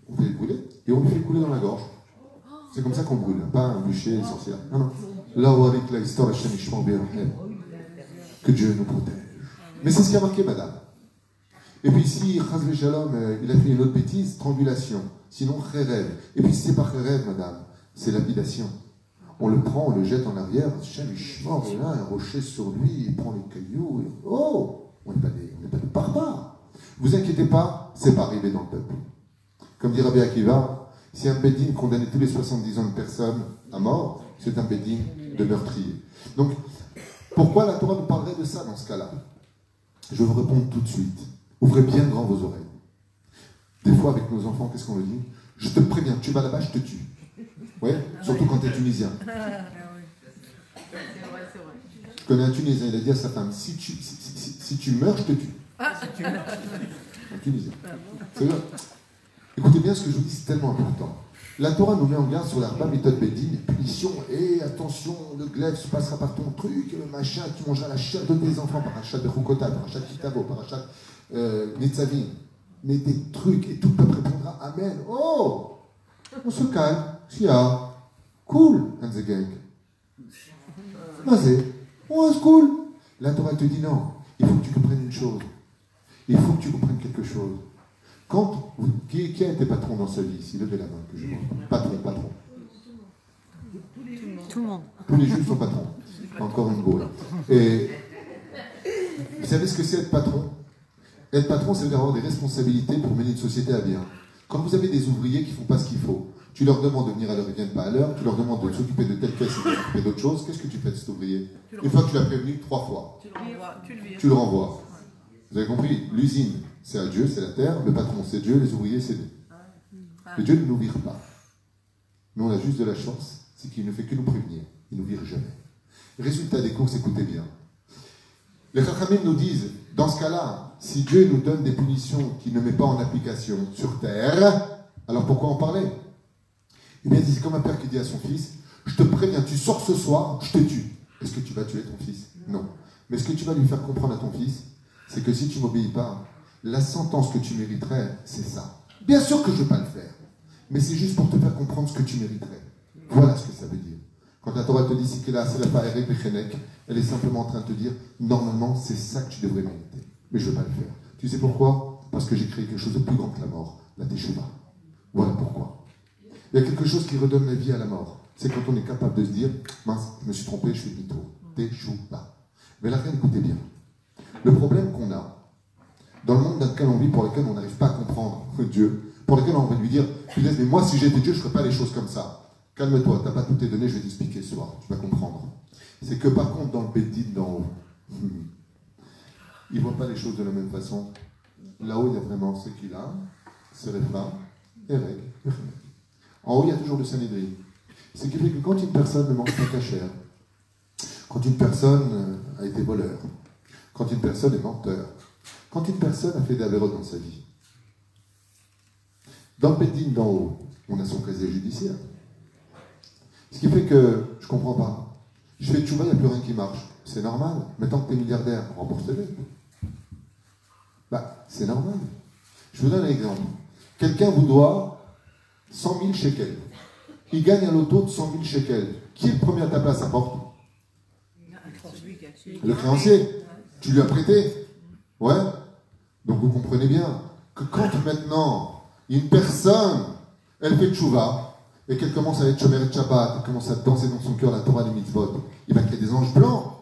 on fait brûler, et on le fait couler dans la gorge. C'est comme ça qu'on brûle, pas un bûcher sorcière. Non, non. Là où avec la histoire, que Dieu nous protège. Mais c'est ce qui a marqué, madame. Et puis si Chazvé Shalom, il a fait une autre bêtise, strangulation. Sinon, Kherev. Et puis si c'est pas Kherev, madame, c'est lapidation. On le prend, on le jette en arrière, Hachem, il mort, et là, un rocher sur lui, il prend les cailloux, et... oh, on n'est pas des barbares. Vous inquiétez pas, c'est pas arrivé dans le peuple. Comme dit Rabbi Akiva, si un bédine condamnait tous les 70 ans de personnes à mort, c'est un bédine de meurtrier. Donc, pourquoi la Torah nous parlerait de ça dans ce cas-là? Je vais vous répondre tout de suite. Ouvrez bien grand vos oreilles. Des fois, avec nos enfants, qu'est-ce qu'on leur dit? Je te préviens, tu vas là-bas, je te tue. Ouais, surtout quand tu es tunisien. Je connais un Tunisien, il a dit à sa femme, si tu meurs, je te tue. Un Tunisien. C'est vrai. Écoutez bien ce que je vous dis, c'est tellement important. La Torah nous met en garde sur la méthode Bedin, punition, et attention, le glaive se passera par ton truc, le machin, tu mangeras la chair de tes enfants, par un chat de Chukota, par un chat de Kitavo, par un chat Nitzavim. Mais des trucs, et tout le peuple répondra Amen. Oh, on se calme, Chia, cool, and the gang. Mazé, oh, c'est cool. La Torah te dit non, il faut que tu comprennes une chose. Il faut que tu comprennes quelque chose. Quand qui a été patron dans sa vie ici? Levez la main que je vois. Patron. Tout le monde. Tous les juifs sont patrons. Encore une boule. Et vous savez ce que c'est être patron? Être patron, c'est avoir des responsabilités pour mener une société à bien. Quand vous avez des ouvriers qui ne font pas ce qu'il faut, tu leur demandes de venir à l'heure, ils ne viennent pas à l'heure, tu leur demandes de s'occuper de telle caisse et de s'occuper d'autre chose, qu'est-ce que tu fais de cet ouvrier? Une fois que tu l'as prévenu 3 fois, tu le renvoies. Vous avez compris? L'usine, c'est à Dieu, c'est la terre, le patron, c'est Dieu, les ouvriers, c'est nous. Mais Dieu ne nous vire pas. Nous, on a juste de la chance, c'est qu'il ne fait que nous prévenir. Il ne nous vire jamais. Résultat des courses, écoutez bien. Les Chachamim nous disent, dans ce cas-là, si Dieu nous donne des punitions qu'il ne met pas en application sur terre, alors pourquoi en parler? Eh bien, c'est comme un père qui dit à son fils, je te préviens, tu sors ce soir, je te tue. Est-ce que tu vas tuer ton fils? Non. Mais ce que tu vas lui faire comprendre à ton fils, c'est que si tu ne m'obéis pas, la sentence que tu mériterais, c'est ça. Bien sûr que je ne vais pas le faire, mais c'est juste pour te faire comprendre ce que tu mériterais. Voilà ce que ça veut dire. Quand la Torah te dit c'est là, c'est la Paérek Bechenek, elle est simplement en train de te dire, normalement, c'est ça que tu devrais mériter. Mais je ne vais pas le faire. Tu sais pourquoi? Parce que j'ai créé quelque chose de plus grand que la mort, la Teshuvah. Voilà pourquoi. Il y a quelque chose qui redonne la vie à la mort. C'est quand on est capable de se dire, mince, je me suis trompé, je fais demi-tour. Teshuvah. Mais là, écoutez bien. Le problème qu'on a, dans le monde dans lequel on vit, pour lequel on n'arrive pas à comprendre Dieu, pour lequel on va lui dire, mais moi, si j'étais Dieu, je ne ferais pas les choses comme ça. Calme-toi, tu n'as pas tout tes données, je vais t'expliquer ce soir, tu vas comprendre. C'est que par contre, dans le Bédine d'en haut, il ne voit pas les choses de la même façon Là-haut, il y a vraiment ce qu'il a, Serefa, Ereg, Yochemek. En haut, il y a toujours le Sanhedrin. Ce qui fait que quand une personne ne mange pas cachère, quand une personne a été voleur, quand une personne est menteur, quand une personne a fait des avérotes dans sa vie, dans le Beddin d'en haut, on a son casier judiciaire. Ce qui fait que je ne comprends pas. Je fais tchouva, il n'y a plus rien qui marche. C'est normal. Maintenant que tu es milliardaire, rembourse tes dettes. Bah, c'est normal. Je vous donne un exemple. Quelqu'un vous doit 100 000 shekels. Il gagne un loto de 100 000 shekels. Qui est le premier à taper à sa porte? Le créancier. Tu lui as prêté. Ouais. Donc vous comprenez bien que quand maintenant une personne, elle fait tchouva, et qu'elle commence à être chomeret Shabbat, elle commence à danser dans son cœur la Torah des mitzvot, il va créer des anges blancs.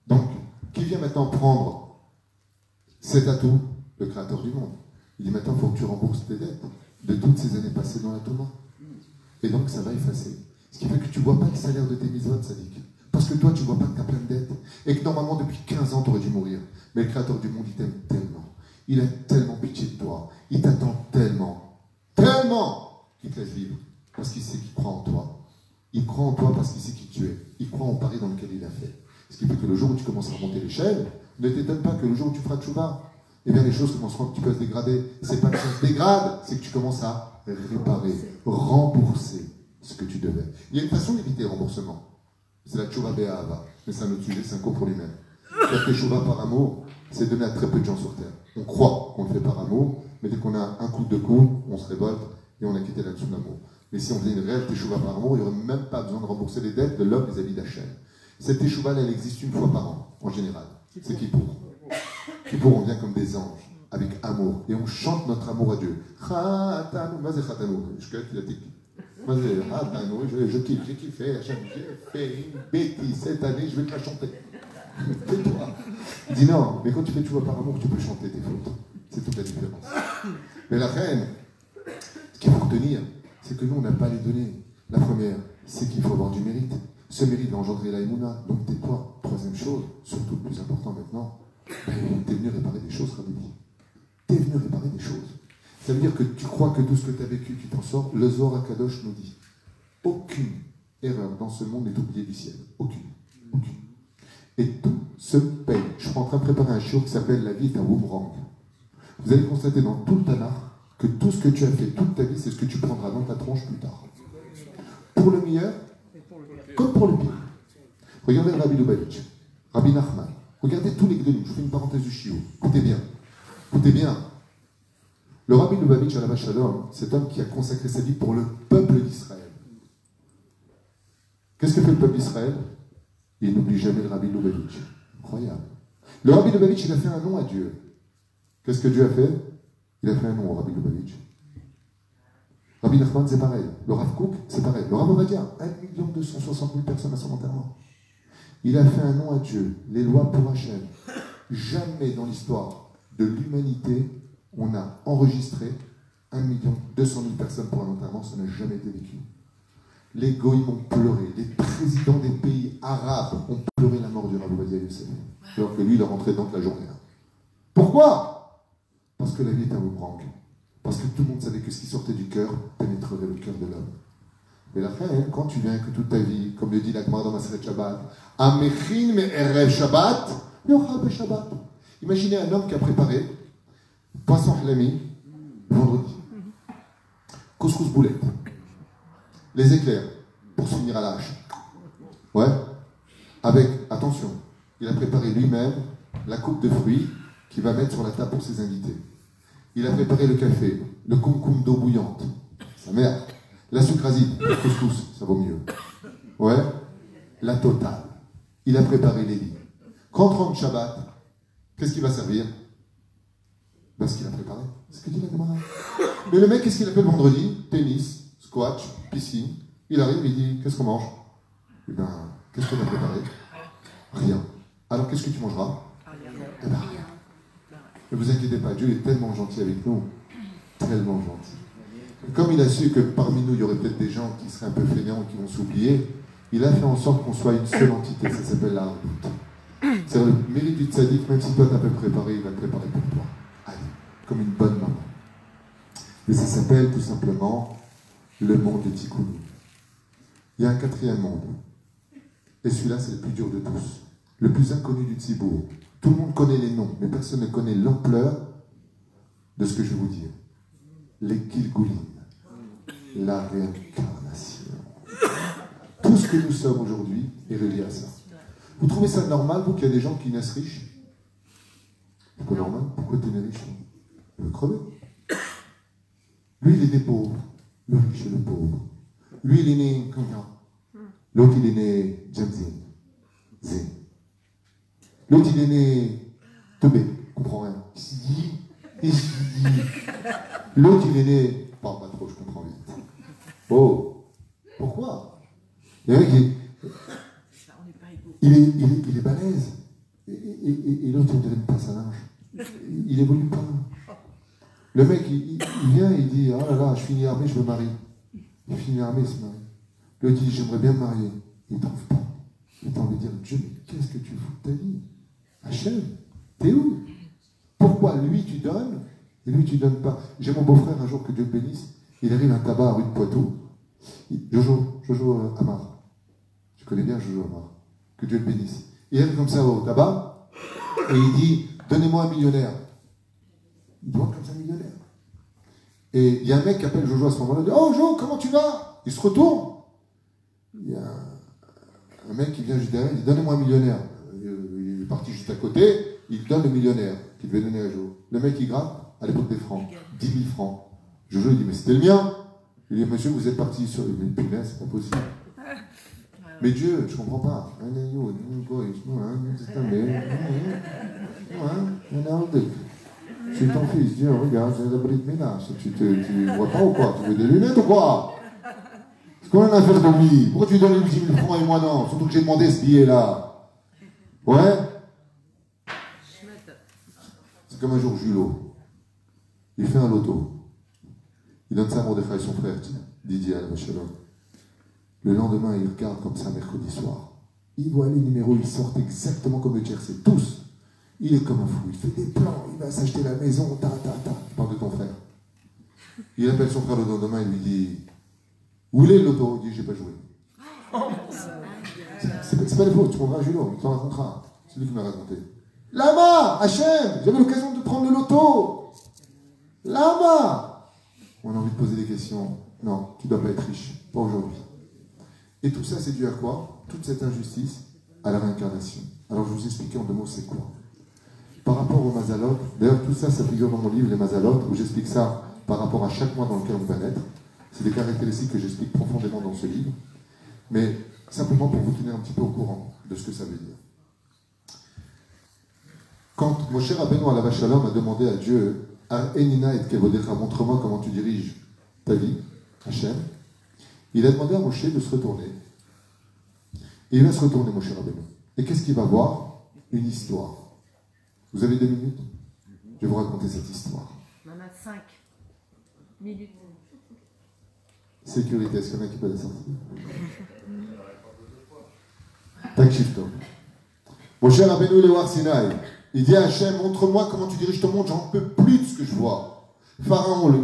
Donc, qui vient maintenant prendre cet atout? Le Créateur du monde. Il dit maintenant, il faut que tu rembourses tes dettes de toutes ces années passées dans la Torah. Et donc, ça va effacer. Ce qui fait que tu ne vois pas le salaire de tes mitzvot, Sadik. Parce que toi, tu ne vois pas que tu as plein de dettes. Et que normalement, depuis 15 ans, tu aurais dû mourir. Mais le Créateur du monde, il t'aime tellement. Il a tellement pitié de toi. Il t'attend tellement. Tellement qu'il te laisse vivre. Parce qu'il sait qu'il croit en toi. Il croit en toi parce qu'il sait qui tu es. Il croit en pari dans lequel il a fait. Ce qui fait que le jour où tu commences à remonter l'échelle, ne t'étonne pas que le jour où tu feras tchouva, eh bien les choses commenceront un petit peu à se dégrader. C'est pas que ça se dégrade, c'est que tu commences à réparer, rembourser ce que tu devais. Il y a une façon d'éviter le remboursement. C'est la tchouva be'ahava. Mais c'est un autre sujet, c'est un cours pour lui-même. Faire tchouva par amour, c'est donné à très peu de gens sur Terre. On croit qu'on le fait par amour, mais dès qu'on a un coup de coude, on se révolte et on a quitté la dessous d'amour. Mais si on faisait une réelle teshuva par amour, il n'y aurait même pas besoin de rembourser les dettes de l'homme vis-à-vis d'Hachem. Cette teshuva, elle existe une fois par an, en général. C'est Kippour. Kippour, on vient comme des anges, avec amour. Et on chante notre amour à Dieu. Je kiffe, j'ai kiffé, Hachem, j'ai fait une bêtise cette année, je vais te la chanter. Tais-toi. Il dit non, mais quand tu fais teshuva par amour, tu peux chanter tes fautes. C'est toute la différence. Mais la reine, ce qu'il faut retenir, c'est que nous, on n'a pas les données. La première, c'est qu'il faut avoir du mérite. Ce mérite va engendrer la émouna. Donc tais-toi. Troisième chose, surtout le plus important maintenant, t'es venu réparer des choses, Rabbi. T'es venu réparer des choses. Ça veut dire que tu crois que tout ce que tu as vécu, tu t'en sors. Le Zohar HaKadosh nous dit, aucune erreur dans ce monde n'est oubliée du ciel. Aucune. Aucune. Et tout se paye. Je suis en train de préparer un shiur qui s'appelle La vie est un boomerang. Vous allez constater dans tout le Tanakh que tout ce que tu as fait toute ta vie, c'est ce que tu prendras dans ta tronche plus tard. Pour le meilleur, comme pour le pire. Regardez le Rabbi Lubavitch, Rabbi Nachman. Regardez tous les Gdolim. Je fais une parenthèse du chiot. Écoutez bien. Écoutez bien. Le Rabbi Lubavitch, Alav Shalom, cet homme qui a consacré sa vie pour le peuple d'Israël. Qu'est-ce que fait le peuple d'Israël? Il n'oublie jamais le Rabbi Lubavitch. Incroyable. Le Rabbi Lubavitch, il a fait un nom à Dieu. Qu'est-ce que Dieu a fait? Il a fait un nom au Rabbi Lubavitch. Rabbi Nachman, c'est pareil. Le Rav Kook, c'est pareil. Le Rav Ovadia, 1 260 000 personnes à son enterrement. Il a fait un nom à Dieu. Les lois pour Hachem. Jamais dans l'histoire de l'humanité, on a enregistré 1 200 000 personnes pour un enterrement. Ça n'a jamais été vécu. Les goïms ont pleuré. Les présidents des pays arabes ont pleuré la mort du Rav Ovadia Yosef. Alors que lui, il est rentré dans la journée. Pourquoi? Parce que la vie est un boomerang. Parce que tout le monde savait que ce qui sortait du cœur pénétrerait le cœur de l'homme. Mais la fin, quand tu viens que toute ta vie, comme le dit la Gemara dans Maseret Shabbat, Amechin me'erev Shabbat, yochal Shabbat. Imaginez un homme qui a préparé poisson halami vendredi, couscous boulette, les éclairs pour se finir à la hache. Ouais. Avec, attention, il a préparé lui-même la coupe de fruits qu'il va mettre sur la table pour ses invités. Il a préparé le café, le concombre d'eau bouillante, sa mère, la sucrasite, le couscous, ça vaut mieux. Ouais, la totale. Il a préparé les lits. Quand rentre Shabbat, qu'est-ce qu'il va servir? Ben, ce qu'il a préparé. C'est ce que dit la Gemara. Mais le mec, qu'est-ce qu'il appelle vendredi? Tennis, squash, piscine. Il arrive, il dit, qu'est-ce qu'on mange? Eh ben, qu'est-ce qu'on a préparé? Rien. Alors, qu'est-ce que tu mangeras? Eh ben, rien. Ne vous inquiétez pas, Dieu est tellement gentil avec nous, tellement gentil. Et comme il a su que parmi nous, il y aurait peut-être des gens qui seraient un peu fainéants, qui vont s'oublier, il a fait en sorte qu'on soit une seule entité, ça s'appelle la Hardout. C'est le mérite du tzaddik, même si toi t'as pas préparé, il va te préparer pour toi. Allez, comme une bonne maman. Et ça s'appelle tout simplement le monde de Tikkun. Il y a un quatrième monde. Et celui-là, c'est le plus dur de tous. Le plus inconnu du Tzibour. Tout le monde connaît les noms, mais personne ne connaît l'ampleur de ce que je vais vous dire. Les Gilgulim. La réincarnation. Tout ce que nous sommes aujourd'hui est relié à ça. Vous trouvez ça normal, vous, qu'il y a des gens qui naissent riches? C'est pas normal. Pourquoi tu es né riche? Il veut crever. Lui, il est né pauvre. Le riche et le pauvre. Lui, il est né Kankan. L'autre, il est né Jamzin. Zin. L'autre, il est né Tobé. Comprends rien. L'autre, il est né... Parle pas trop, je comprends vite. Oh. Pourquoi? Il y a un mec il est balèze. Et l'autre, il dirait une pince à linge. Il évolue pas. Le mec, il vient et il dit, oh là là, je finis armé, je me marie. Il finit armé, il se marie. L'autre, il dit, j'aimerais bien me marier. Il ne trouve pas. Et t'as envie de dire, Dieu, mais qu'est-ce que tu fous de ta vie? Hachem, t'es où? Pourquoi lui tu donnes et lui tu donnes pas? J'ai mon beau-frère, un jour, que Dieu le bénisse, il arrive à un tabac à rue de Poitou. Jojo Amar. Je connais bien Jojo Amar. Que Dieu le bénisse. Il arrive comme ça au tabac et il dit, donnez-moi un millionnaire. Il doit comme ça un millionnaire. Et il y a un mec qui appelle Jojo à ce moment-là, il dit, oh Jo, comment tu vas? Il se retourne. Il y a un mec qui vient juste derrière, il dit, donnez-moi un millionnaire. Il est parti juste à côté, il donne le millionnaire qu'il devait donner à Jo. Le mec, il gratte, à l'époque des francs, 10 000 francs. Jojo, il dit, mais c'était le mien. Il dit, monsieur, vous êtes parti sur... Il dit, punaise, c'est pas possible. Mais Dieu, je comprends pas. Je suis ton fils, Dieu, regarde, j'ai la bride ménage. Tu vois pas ou quoi? Tu veux des lunettes ou quoi? C'est quoi une affaire de lui? Pourquoi tu donnes 10 000 francs et moi non? Surtout que j'ai demandé ce billet-là. Ouais? C'est comme un jour Julot. Il fait un loto. Il donne ça à Mordechai, son frère, Didier Al-Vachalom. Le lendemain, il regarde comme ça, mercredi soir. Il voit les numéros, ils sortent exactement comme le tiercé, tous. Il est comme un fou, il fait des plans, il va s'acheter la maison, Je parle de ton frère. Il appelle son frère le lendemain, il lui dit, où est le loto? Il dit, j'ai pas joué. C'est pas des fautes, tu prendras un Julot, il t'en racontera. C'est lui qui m'a raconté. Lama, Hachem, j'avais l'occasion de prendre le loto. Lama. On a envie de poser des questions. Non, tu dois pas être riche, pas aujourd'hui. Et tout ça, c'est dû à quoi? Toute cette injustice à la réincarnation. Alors, je vous explique en deux mots, c'est quoi? Par rapport aux Mazalot, d'ailleurs, tout ça, ça figure dans mon livre, les Mazalot, où j'explique ça par rapport à chaque mois dans lequel on va naître. C'est des caractéristiques que j'explique profondément dans ce livre. Mais simplement pour vous tenir un petit peu au courant de ce que ça veut dire. Quand Moshe Rabbeinu Alav Shalom a demandé à Dieu, Enina et Kevodecha, montre-moi comment tu diriges ta vie, Hachem, il a demandé à Moshe de se retourner. Et il va se retourner, Moshe Rabbeinu. Et qu'est-ce qu'il va voir? Une histoire. Vous avez 2 minutes? Je vais vous raconter cette histoire. On en a 5 minutes. Sécurité, est-ce qu'il y en a qui peut la sortir? Takshifto. Moshe Rabbeinu il est au Har Sinaï. Il dit à Hachem, montre-moi comment tu diriges ton monde, j'en peux plus de ce que je vois. Pharaon, le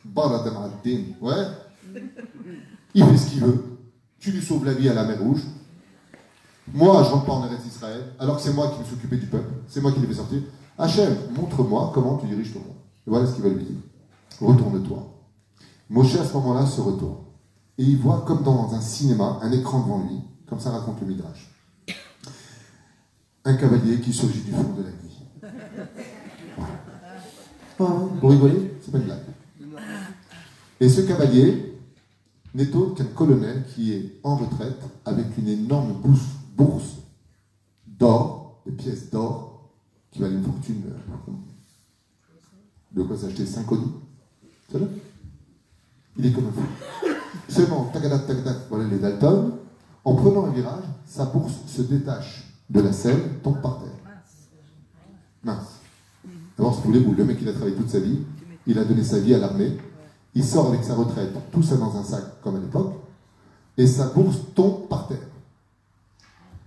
Baradam Ad-Din, ouais, il fait ce qu'il veut. Tu lui sauves la vie à la mer Rouge. Moi, je rentre pas en Eretz Israël, alors que c'est moi qui me suis occupé du peuple, c'est moi qui l'ai fait sortir. Hachem, montre-moi comment tu diriges ton monde. Et voilà ce qu'il va lui dire. Retourne-toi. Moshe, à ce moment-là, se retourne. Et il voit, comme dans un cinéma, un écran devant lui, comme ça raconte le Midrash. Un cavalier qui surgit du fond de la nuit. Vous rigolez? C'est pas une blague. Et ce cavalier n'est autre qu'un colonel qui est en retraite avec une énorme bourse d'or, des pièces d'or, qui valent une fortune. De quoi s'acheter 5 Audi. C'est là? Il est comme un fou. Seulement, tagadak, voilà les Dalton. En prenant un virage, sa bourse se détache de la selle, tombe par terre. Mince. D'abord, c'est pour les boules. Le mec, il a travaillé toute sa vie. Il a donné sa vie à l'armée. Il sort avec sa retraite, tout ça dans un sac, comme à l'époque. Et sa bourse tombe par terre.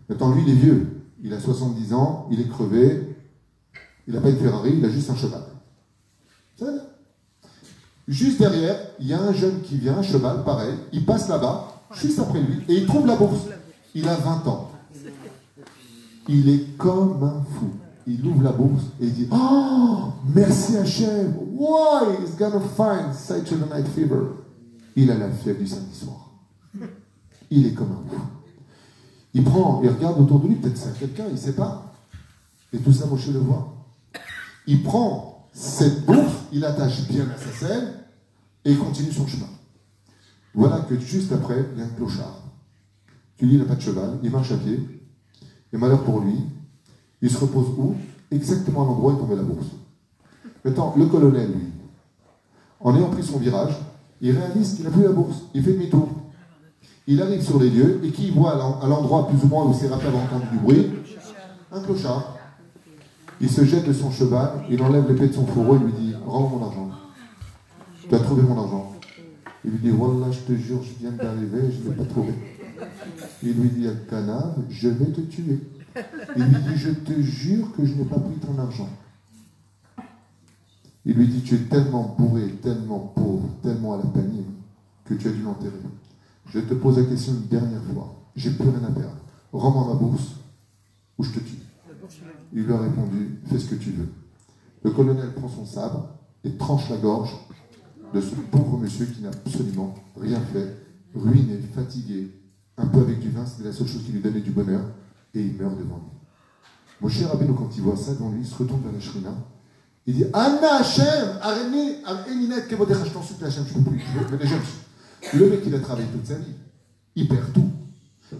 Maintenant, lui, il est vieux. Il a 70 ans, il est crevé. Il n'a pas une Ferrari, il a juste un cheval. Juste derrière, il y a un jeune qui vient, un cheval, pareil, il passe là-bas, juste après lui, et il trouve la bourse. Il a 20 ans. Il est comme un fou. Il ouvre la bourse et il dit, oh, merci Hachem, why is gonna find Saturday Night Fever? Il a la fièvre du samedi soir. Il est comme un fou. Il prend, il regarde autour de lui, peut-être c'est quelqu'un, il ne sait pas. Et tout ça, Moshe le voit. Il prend cette bourse, il l'attache bien à sa selle et il continue son chemin. Voilà que juste après, il y a un clochard. Tu dis, il n'a pas de cheval, il marche à pied. Et malheur pour lui, il se repose où? Exactement à l'endroit où est tombée la bourse. Maintenant, le colonel, lui, en ayant pris son virage, il réalise qu'il n'a plus la bourse. Il fait demi-tour. Il arrive sur les lieux et qui voit à l'endroit plus ou moins où ses rappels ont entendu du bruit? Un clochard. Il se jette de son cheval, il enlève l'épée de son fourreau et lui dit, rends-moi mon argent. Tu as trouvé mon argent. Il lui dit, Wallah, je te jure, je viens d'arriver, je ne l'ai pas trouvé. Il lui dit, Al-Kana, je vais te tuer. Il lui dit, je te jure que je n'ai pas pris ton argent. Il lui dit, tu es tellement bourré, tellement pauvre, tellement à la panique, que tu as dû l'enterrer. Je te pose la question une dernière fois. J'ai plus rien à perdre. Rends-moi ma bourse ou je te tue. Il lui a répondu, fais ce que tu veux. Le colonel prend son sabre et tranche la gorge de ce pauvre monsieur qui n'a absolument rien fait, ruiné, fatigué, un peu avec du vin, c'était la seule chose qui lui donnait du bonheur, et il meurt devant lui. Mon cher Rabbeinu, quand il voit ça devant lui, il se retourne vers la Shrina, il dit, Anna Hachem, Aréné, Aréninet, Kevodech, je t'en supplie, Hachem, je ne peux plus. Le mec, il a travaillé toute sa vie. Il perd tout.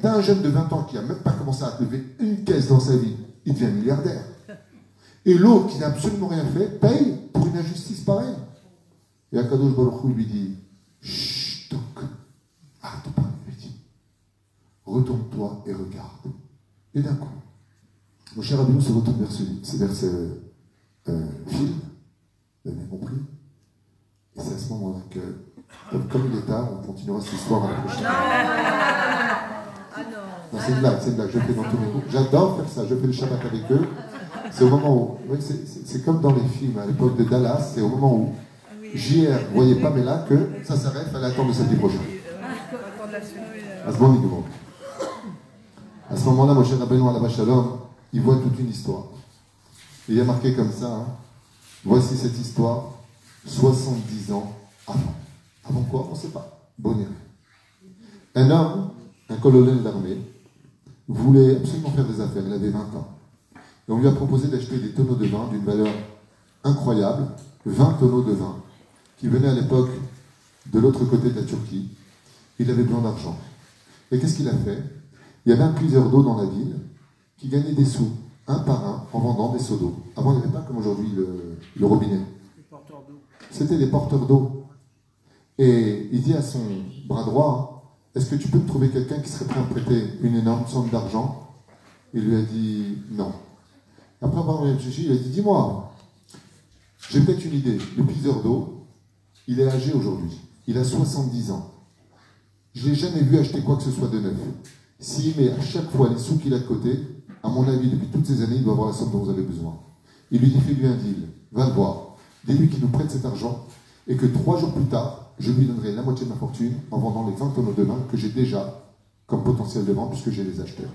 T'as un jeune de 20 ans qui n'a même pas commencé à lever une caisse dans sa vie. Il devient milliardaire. Et l'autre, qui n'a absolument rien fait, paye pour une injustice pareille. Et Akadosh Baruch Hu lui dit, chut, donc, arrête de parler, lui dit. Retourne-toi et regarde. Et d'un coup, mon cher Rabbeinu se retourne vers ce film. Vous avez compris? Et c'est à ce moment-là que, comme il est tard, on continuera cette histoire à la prochaine. Non, c'est une blague, je fais dans tous mes cours. J'adore faire ça, je fais le Shabbat avec eux. C'est au moment où, oui, c'est comme dans les films, à l'époque de Dallas, c'est au moment où JR ne voyait pas, mais là, que ça s'arrête, il fallait attendre le samedi prochain. À ce moment-là, mon cher Rabbeinu Alav Shalom, il voit toute une histoire. Et il y a marqué comme ça, hein, voici cette histoire, 70 ans avant. Avant quoi? On ne sait pas. Bonnet. Un homme, un colonel d'armée, voulait absolument faire des affaires. Il avait 20 ans. Et on lui a proposé d'acheter des tonneaux de vin d'une valeur incroyable, 20 tonneaux de vin, qui venaient à l'époque de l'autre côté de la Turquie. Il avait besoin d'argent. Et qu'est-ce qu'il a fait? Il y avait un puiseur d'eau dans la ville qui gagnait des sous, un par un, en vendant des seaux d'eau. Avant, il n'y avait pas comme aujourd'hui le robinet. C'était des porteurs d'eau. Et il dit à son bras droit, est-ce que tu peux me trouver quelqu'un qui serait prêt à me prêter une énorme somme d'argent? Il lui a dit non. Après avoir réfléchi, il a dit, dis-moi, j'ai peut-être une idée. Le puiseur d'eau, il est âgé aujourd'hui. Il a 70 ans. Je ne l'ai jamais vu acheter quoi que ce soit de neuf. S'il met à chaque fois les sous qu'il a de côté, à mon avis, depuis toutes ces années, il doit avoir la somme dont vous avez besoin. Il lui dit, fais-lui un deal, va le voir. Dis-lui qu'il nous prête cet argent et que 3 jours plus tard, je lui donnerai la moitié de ma fortune en vendant les 20 tonneaux de vin que j'ai déjà comme potentiel de vente puisque j'ai les acheteurs.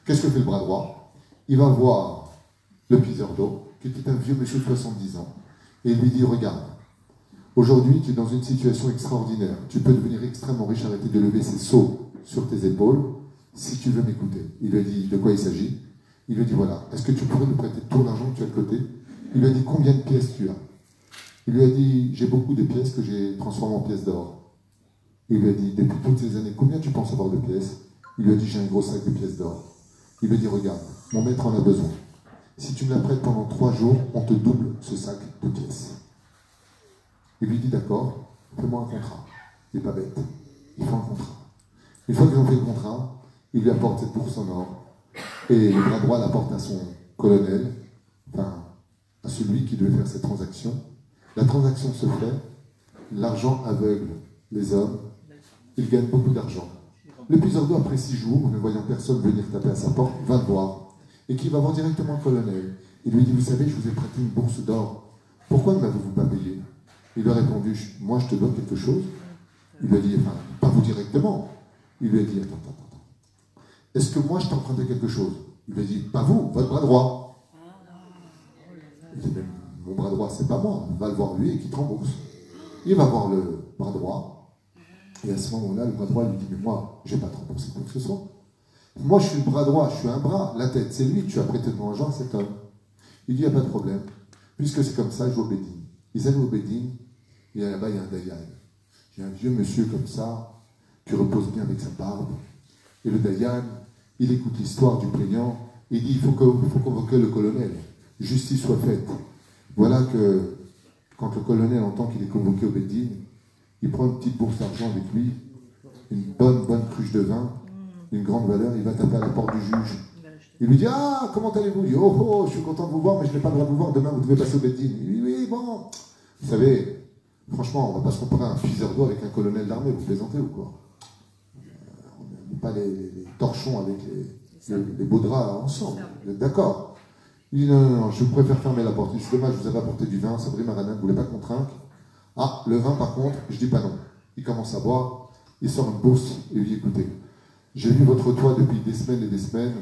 Qu'est-ce que fait le bras droit? Il va voir le puiseur d'eau, qui était un vieux monsieur de 70 ans, et il lui dit, regarde, aujourd'hui tu es dans une situation extraordinaire, tu peux devenir extrêmement riche, arrêter de lever ces seaux sur tes épaules, si tu veux m'écouter. Il lui a dit, de quoi il s'agit? Il lui a dit, voilà, est-ce que tu pourrais me prêter tout l'argent que tu as de côté? Il lui a dit, combien de pièces tu as? Il lui a dit, j'ai beaucoup de pièces que j'ai transformées en pièces d'or. Il lui a dit, depuis toutes ces années, combien tu penses avoir de pièces? Il lui a dit, j'ai un gros sac de pièces d'or. Il lui a dit, regarde, mon maître en a besoin. Si tu me la prêtes pendant 3 jours, on te double ce sac de pièces. Il lui dit, d'accord, fais-moi un contrat. Il n'est pas bête. Il fait un contrat. Une fois qu'ils ont fait le contrat, il lui apporte cette bourse en or. Et le bras droit l'apporte à son colonel, enfin, à celui qui devait faire cette transaction. La transaction se fait, l'argent aveugle les hommes, ils gagnent beaucoup d'argent. Le puiseur d'eau, après 6 jours, ne voyant personne venir taper à sa porte, va le voir. Et qui va voir directement le colonel. Il lui dit, vous savez, je vous ai prêté une bourse d'or pourquoi ne m'avez-vous pas payé? Il lui a répondu, moi je te dois quelque chose. Il lui a dit, enfin, pas vous directement. Il lui a dit, attends. Est-ce que moi je t'ai emprunté quelque chose? Il lui a dit, pas vous, votre bras droit. Il dit, mais mon bras droit, c'est pas moi. Va le voir lui et qu'il te rembourse. Il va voir le bras droit. Et à ce moment-là, le bras droit lui dit, mais moi, je n'ai pas te rembourser quoi que ce soit. Moi, je suis le bras droit, je suis un bras. La tête, c'est lui, tu as prêté ton argent à cet homme. Il dit, il n'y a pas de problème. Puisque c'est comme ça, je vais au Bédine. Ils allaient au Bédine, et là-bas, il y a un dayan. Il y a un vieux monsieur comme ça, qui repose bien avec sa barbe. Et le dayan, il écoute l'histoire du plaignant, et il dit, il faut convoquer le colonel. Justice soit faite. Voilà que, quand le colonel entend qu'il est convoqué au Bédine, il prend une petite bourse d'argent avec lui, une bonne cruche de vin, une grande valeur, il va taper à la porte du juge. Il lui dit, ah, comment allez-vous? Il dit, oh, je suis content de vous voir, mais je n'ai pas le droit de vous voir, demain vous devez passer au Bédine. Il dit, oui, bon. Vous savez, franchement, on ne va pas se comparer un piseur d'eau avec un colonel d'armée, vous plaisantez ou quoi? On n'est pas les torchons avec les beaux draps ensemble, vous êtes d'accord? Il dit, non, je préfère fermer la porte. Il dit, c'est dommage, je vous avais apporté du vin, Sabri Marana, vous ne voulez pas qu'on trinque? Ah, le vin par contre, je dis pas non. Il commence à boire, il sort une bourse et il dit, écoutez, j'ai vu votre toit depuis des semaines et des semaines,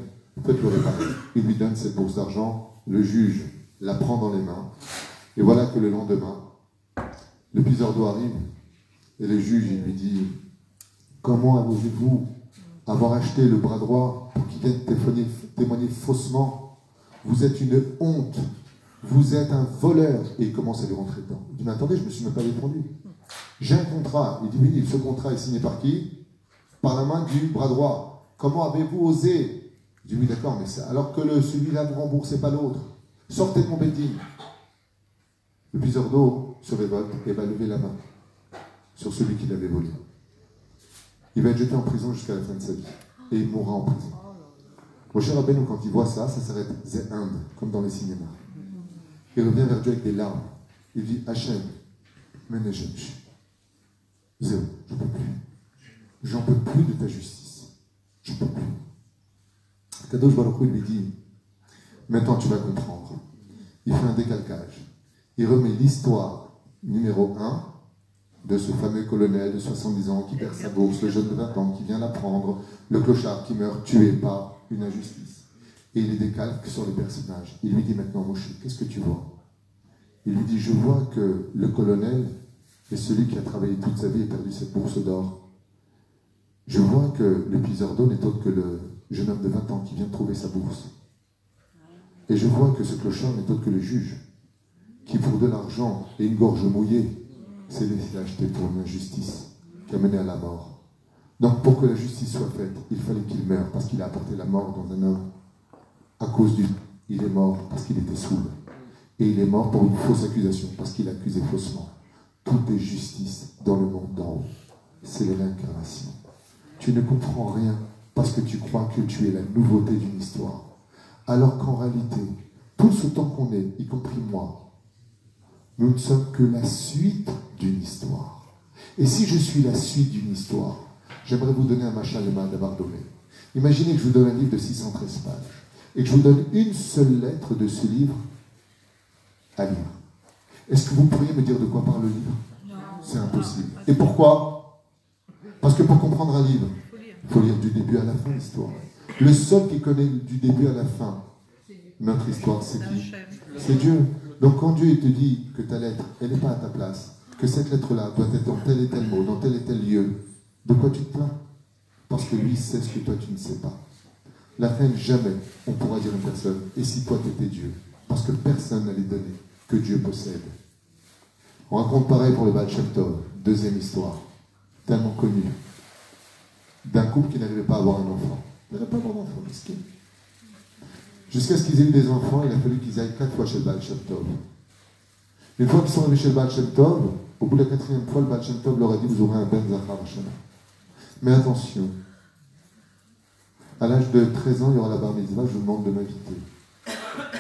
faites-le réparer. Il lui donne cette bourse d'argent, le juge la prend dans les mains, et voilà que le lendemain, le piseur d'eau arrive, et le juge il lui dit, comment osez-vous avoir acheté le bras droit pour qu'il vienne témoigner faussement? Vous êtes une honte, vous êtes un voleur. Et il commence à lui rentrer dedans. Il dit, mais attendez, je ne me suis même pas défendu. J'ai un contrat. Il dit, oui, ce contrat est signé par qui? Par la main du bras droit. Comment avez-vous osé? Il dit, oui, d'accord, mais ça, alors que celui-là vous rembourse et pas l'autre. Sortez de mon Bédine. Le piseur d'eau se révolte et va lever la main sur celui qui l'avait volé. Il va être jeté en prison jusqu'à la fin de sa vie. Et il mourra en prison. Moshe Rabbeinu, quand il voit ça s'arrête The End, comme dans les cinémas. Il revient vers Dieu avec des larmes. Il dit, Hachem, Menejemchi. Zéro, je ne peux plus. J'en peux plus de ta justice. Je ne peux plus. Kadosh Baruch Hu lui dit, maintenant tu vas comprendre. Il fait un décalcage. Il remet l'histoire numéro 1 de ce fameux colonel de 70 ans qui perd sa bourse, le jeune de 20 ans qui vient la prendre, le clochard qui meurt tué par une injustice. Et il les décalque sur les personnages. Il lui dit maintenant, Moshe, qu'est-ce que tu vois? Il lui dit, je vois que le colonel est celui qui a travaillé toute sa vie et perdu cette bourse d'or. Je vois que le piseur d'eau n'est autre que le jeune homme de 20 ans qui vient de trouver sa bourse. Et je vois que ce clochard n'est autre que le juge qui, pour de l'argent et une gorge mouillée, s'est laissé acheter pour une injustice qui a mené à la mort. Donc pour que la justice soit faite, il fallait qu'il meure parce qu'il a apporté la mort dans un homme. À cause du... Il est mort parce qu'il était saoul. Et il est mort pour une fausse accusation, parce qu'il accusait faussement. Tout est justice dans le monde d'en haut. C'est la réincarnation. Tu ne comprends rien parce que tu crois que tu es la nouveauté d'une histoire. Alors qu'en réalité, tout ce temps qu'on est, y compris moi, nous ne sommes que la suite d'une histoire. Et si je suis la suite d'une histoire, j'aimerais vous donner un machal de Bardomé. Imaginez que je vous donne un livre de 613 pages et que je vous donne une seule lettre de ce livre à lire. Est-ce que vous pourriez me dire de quoi parle le livre? Non. C'est impossible. Et pourquoi? Parce que pour comprendre un livre, il faut lire du début à la fin l'histoire. Le seul qui connaît du début à la fin notre histoire, c'est qui? C'est Dieu. Donc quand Dieu te dit que ta lettre, elle n'est pas à ta place, que cette lettre-là doit être dans tel et tel mot, dans tel et tel lieu, de quoi tu te plains? Parce que lui sait ce que toi tu ne sais pas. La reine, jamais on pourra dire à une personne, et si toi tu étais Dieu? Parce que personne n'a les données que Dieu possède. On raconte pareil pour le Baal Shem Tov, deuxième histoire, tellement connue, d'un couple qui n'arrivait pas à avoir un enfant. Il n'arrivait pas à avoir un enfant, miskin. Jusqu'à ce qu'ils aient eu des enfants, il a fallu qu'ils aillent 4 fois chez le Baal Shem Tov. Une fois qu'ils sont arrivés chez le Baal Shem Tov, au bout de la 4e fois, le Baal Shem Tov leur a dit, vous aurez un Ben Zachar Hashanah. Mais attention, à l'âge de 13 ans, il y aura la bar mitzvah, je vous demande de m'inviter.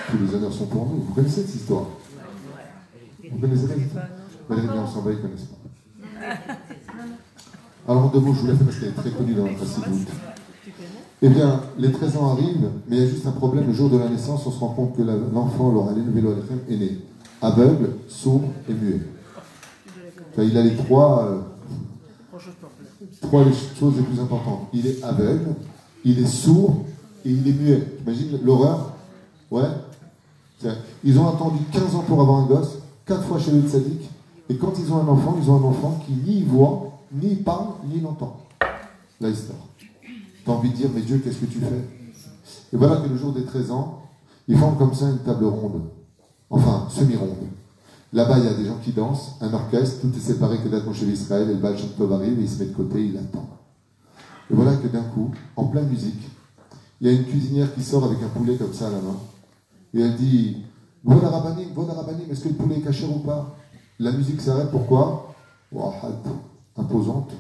Tous les honneurs sont pour nous. Vous connaissez cette histoire? Vous connaissez cette histoire? Valérie bien ensemble, ils ne connaissent pas. Alors en 2 mots, je vous la fais parce qu'elle est très connue dans notre Chassidout. Eh bien, les 13 ans arrivent, mais il y a juste un problème. Le jour de la naissance, on se rend compte que l'enfant, Laura Léné est né. aveugle, sourd et muet. Enfin, il a les trois les choses les plus importantes. Il est aveugle, il est sourd et il est muet. T'imagines l'horreur? Ouais. Ils ont attendu 15 ans pour avoir un gosse, 4 fois chez le tzaddik, et quand ils ont un enfant qui ni voit, ni parle, ni l'entend. Là, histoire. T'as envie de dire, mais Dieu, qu'est-ce que tu fais? Et voilà que le jour des 13 ans, ils forment comme ça une table ronde. Enfin, semi-ronde. Là-bas, il y a des gens qui dansent, un orchestre, tout est séparé que d'être chez Israël, et le Baal Shem Tov arrive, et il se met de côté, il attend. Et voilà que d'un coup, en pleine musique, il y a une cuisinière qui sort avec un poulet comme ça à la main, et elle dit, Voda Rabbanim, est-ce que le poulet est caché ou pas? La musique s'arrête, pourquoi? Wahad, imposante,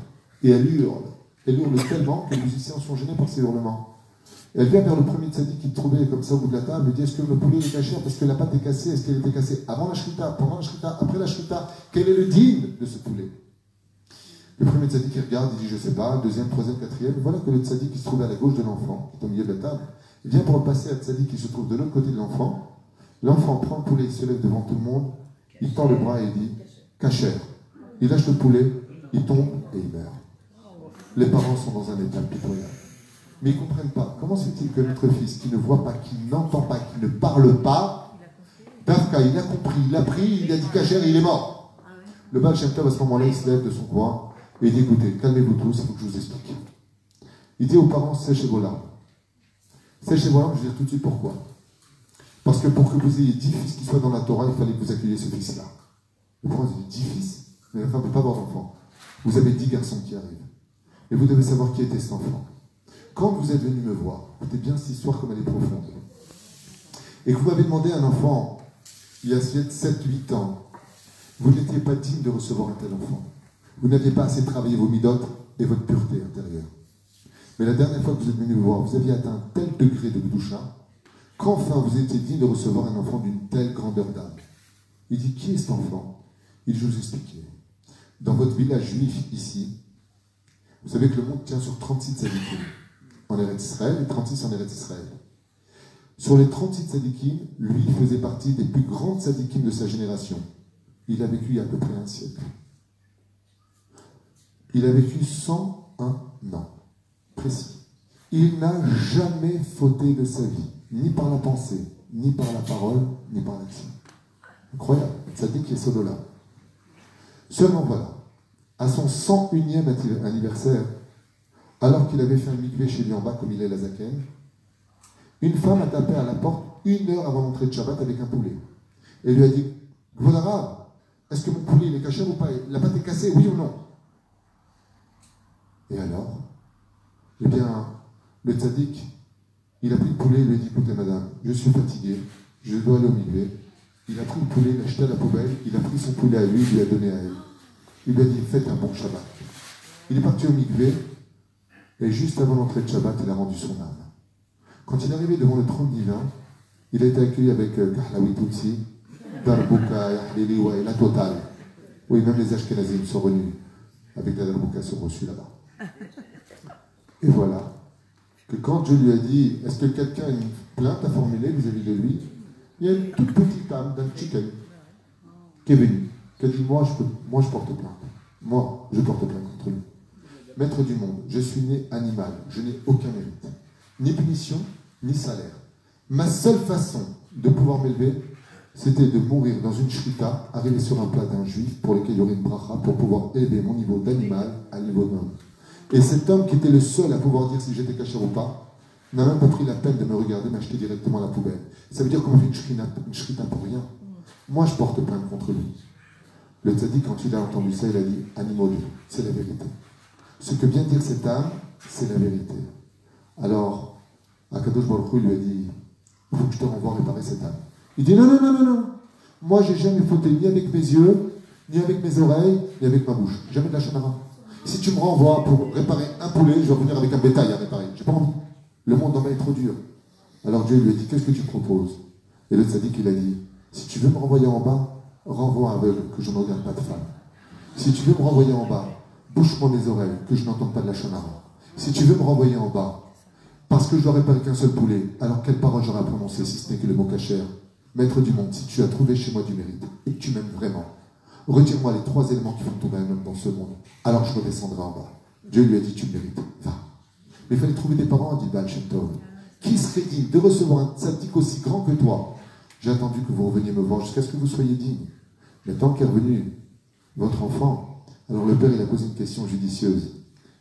et elle hurle. Elle hurle tellement que les musiciens sont gênés par ses hurlements. Et elle vient vers le premier tzaddik qui trouvait comme ça au bout de la table, et dit, est-ce que le poulet est caché parce que la pâte est cassée? Est-ce qu'elle était cassée avant la shrita, pendant la shrita, après la shrita? Quel est le digne de ce poulet? Le premier tzaddik, il regarde, il dit, je sais pas, deuxième, troisième, quatrième, et voilà que le tzaddik qui se trouve à la gauche de l'enfant, qui est au milieu de la table, il vient pour le passer à tzaddik qui se trouve de l'autre côté de l'enfant. L'enfant prend le poulet, il se lève devant tout le monde, il tend le bras et il dit, cachère. Il lâche le poulet, il tombe et il meurt. Les parents sont dans un état pitoyable. Mais ils ne comprennent pas. Comment se fait-il que notre fils, qui ne voit pas, qui n'entend pas, qui ne parle pas, Dafka, il a compris, il a pris, il a dit cachère et il est mort. Le Baal Shem Tov, à ce moment-là, il se lève de son coin et il dit, écoutez, calmez-vous tous, il faut que je vous explique. Il dit aux parents, séchez vos larmes. Séchez vos larmes, je vais dire tout de suite pourquoi. Parce que pour que vous ayez 10 fils qui soient dans la Torah, il fallait que vous accueilliez ce fils-là. Le parents dit 10 fils, mais la femme ne peut pas avoir d'enfant. Vous avez 10 garçons qui arrivent. Et vous devez savoir qui était cet enfant. Quand vous êtes venu me voir, écoutez bien cette histoire comme elle est profonde, et que vous m'avez demandé un enfant, il y a 7-8 ans, vous n'étiez pas digne de recevoir un tel enfant. Vous n'aviez pas assez travaillé vos midotes et votre pureté intérieure. Mais la dernière fois que vous êtes venu me voir, vous aviez atteint un tel degré de Gdoucha, qu'enfin vous étiez digne de recevoir un enfant d'une telle grandeur d'âme. Il dit, qui est cet enfant? Il dit, je vous expliquer. Dans votre village juif ici, vous savez que le monde tient sur 36 tzadikim en Eretz Israël et 36 en Eretz Israël. Sur les 36 tzadikim, lui faisait partie des plus grands tzadikim de sa génération. Il a vécu il y a à peu près un siècle. Il a vécu 101 ans, précis. Il n'a jamais fauté de sa vie, ni par la pensée, ni par la parole, ni par l'action. Incroyable, tzadik qui est solo-là. Seulement voilà, à son 101e anniversaire, alors qu'il avait fait un mikvé chez lui en bas, comme il est la Zaken, une femme a tapé à la porte 1 heure avant l'entrée de Shabbat avec un poulet. Et lui a dit, Gvodara, est-ce que mon poulet il est caché ou pas? La pâte est cassée, oui ou non? Et alors? Eh bien, le tzaddik, il a pris le poulet et lui a dit, écoutez madame, je suis fatigué, je dois aller au mikvé. Il a pris le poulet, il l'a jeté à la poubelle, il a pris son poulet à lui, il lui a donné à elle. Il lui a dit, faites un bon Shabbat. Il est parti au mikvé, et juste avant l'entrée de Shabbat, il a rendu son âme. Quand il est arrivé devant le trône divin, il a été accueilli avec Kahlawi Tutsi, Darbuka, Yahlili, ouais, la totale. Oui, même les Ashkenazim sont venus avec la Darbuka, sont reçus là-bas. Et voilà, que quand je lui ai dit, est-ce que quelqu'un a une plainte à formuler vis-à-vis de lui, il y a une toute petite âme d'un chicken qui est venue, qui a dit, moi je porte plainte. Moi, je porte plainte contre lui. Maître du monde, je suis né animal, je n'ai aucun mérite. Ni punition, ni salaire. Ma seule façon de pouvoir m'élever, c'était de mourir dans une shrita, arriver sur un plat d'un juif pour lequel il y aurait une bracha, pour pouvoir élever mon niveau d'animal à niveau d'homme. Et cet homme qui était le seul à pouvoir dire si j'étais caché ou pas, n'a même pas pris la peine de me regarder, m'acheter directement à la poubelle. Ça veut dire qu'on fait une shrita pour rien. Moi, je porte plainte contre lui. Le tzaddik, quand il a entendu ça, il a dit, animaux, c'est la vérité. Ce que vient dire cette âme, c'est la vérité. Alors, Akadosh Baruch Hu lui a dit, il faut que je te renvoie réparer cette âme. Il dit, non. Moi, j'ai jamais fauté ni avec mes yeux, ni avec mes oreilles, ni avec ma bouche. Jamais de la chanara. Si tu me renvoies pour réparer un poulet, je vais revenir avec un bétail à réparer. J'ai pas envie. Le monde en bas est trop dur. Alors Dieu lui a dit, qu'est-ce que tu proposes? Et le tzaddik, il a dit, si tu veux me renvoyer en bas, renvoie aveugle, que je ne regarde pas de femme. Si tu veux me renvoyer en bas, bouche-moi mes oreilles, que je n'entende pas de la chanara. Si tu veux me renvoyer en bas, parce que je dois réparer qu'un seul poulet, alors quelle parole j'aurais à prononcer si ce n'est que le mot cachère? Maître du monde, si tu as trouvé chez moi du mérite et que tu m'aimes vraiment, retire-moi les 3 éléments qui font tomber un homme dans ce monde. Alors je redescendrai en bas. Dieu lui a dit, tu le mérites, va. Mais il fallait trouver des parents, dit Baal Shem Tov. Qui serait digne de recevoir un tzaddik aussi grand que toi? J'ai attendu que vous reveniez me voir jusqu'à ce que vous soyez digne. Mais tant qu'est revenu votre enfant, alors le père, il a posé une question judicieuse.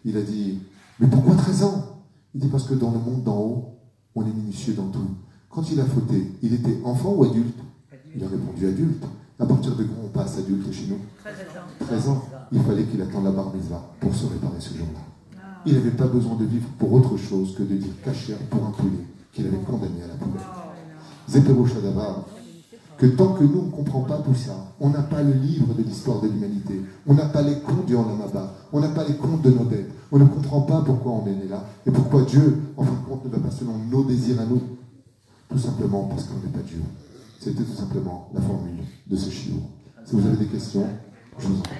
Il a dit, mais pourquoi 13 ans? Il dit, parce que dans le monde d'en haut, on est minutieux dans tout. Quand il a fauté, il était enfant ou adulte? Il a répondu adulte. À partir de quand on passe adulte chez nous? 13 ans. Il fallait qu'il attende la bar mitzvah pour se réparer ce jour-là. Il n'avait pas besoin de vivre pour autre chose que de dire kasher pour un poulet qu'il avait condamné à la poubelle. Zepero Shadavar, que tant que nous, on ne comprend pas tout ça, on n'a pas le livre de l'histoire de l'humanité, on n'a pas les comptes du Olamaba, on n'a pas les comptes de nos dettes, on ne comprend pas pourquoi on est né là, et pourquoi Dieu, en fin de compte, ne va pas selon nos désirs à nous. Tout simplement parce qu'on n'est pas Dieu. C'était tout simplement la formule de ce chiot. Si vous avez des questions, je vous en prie.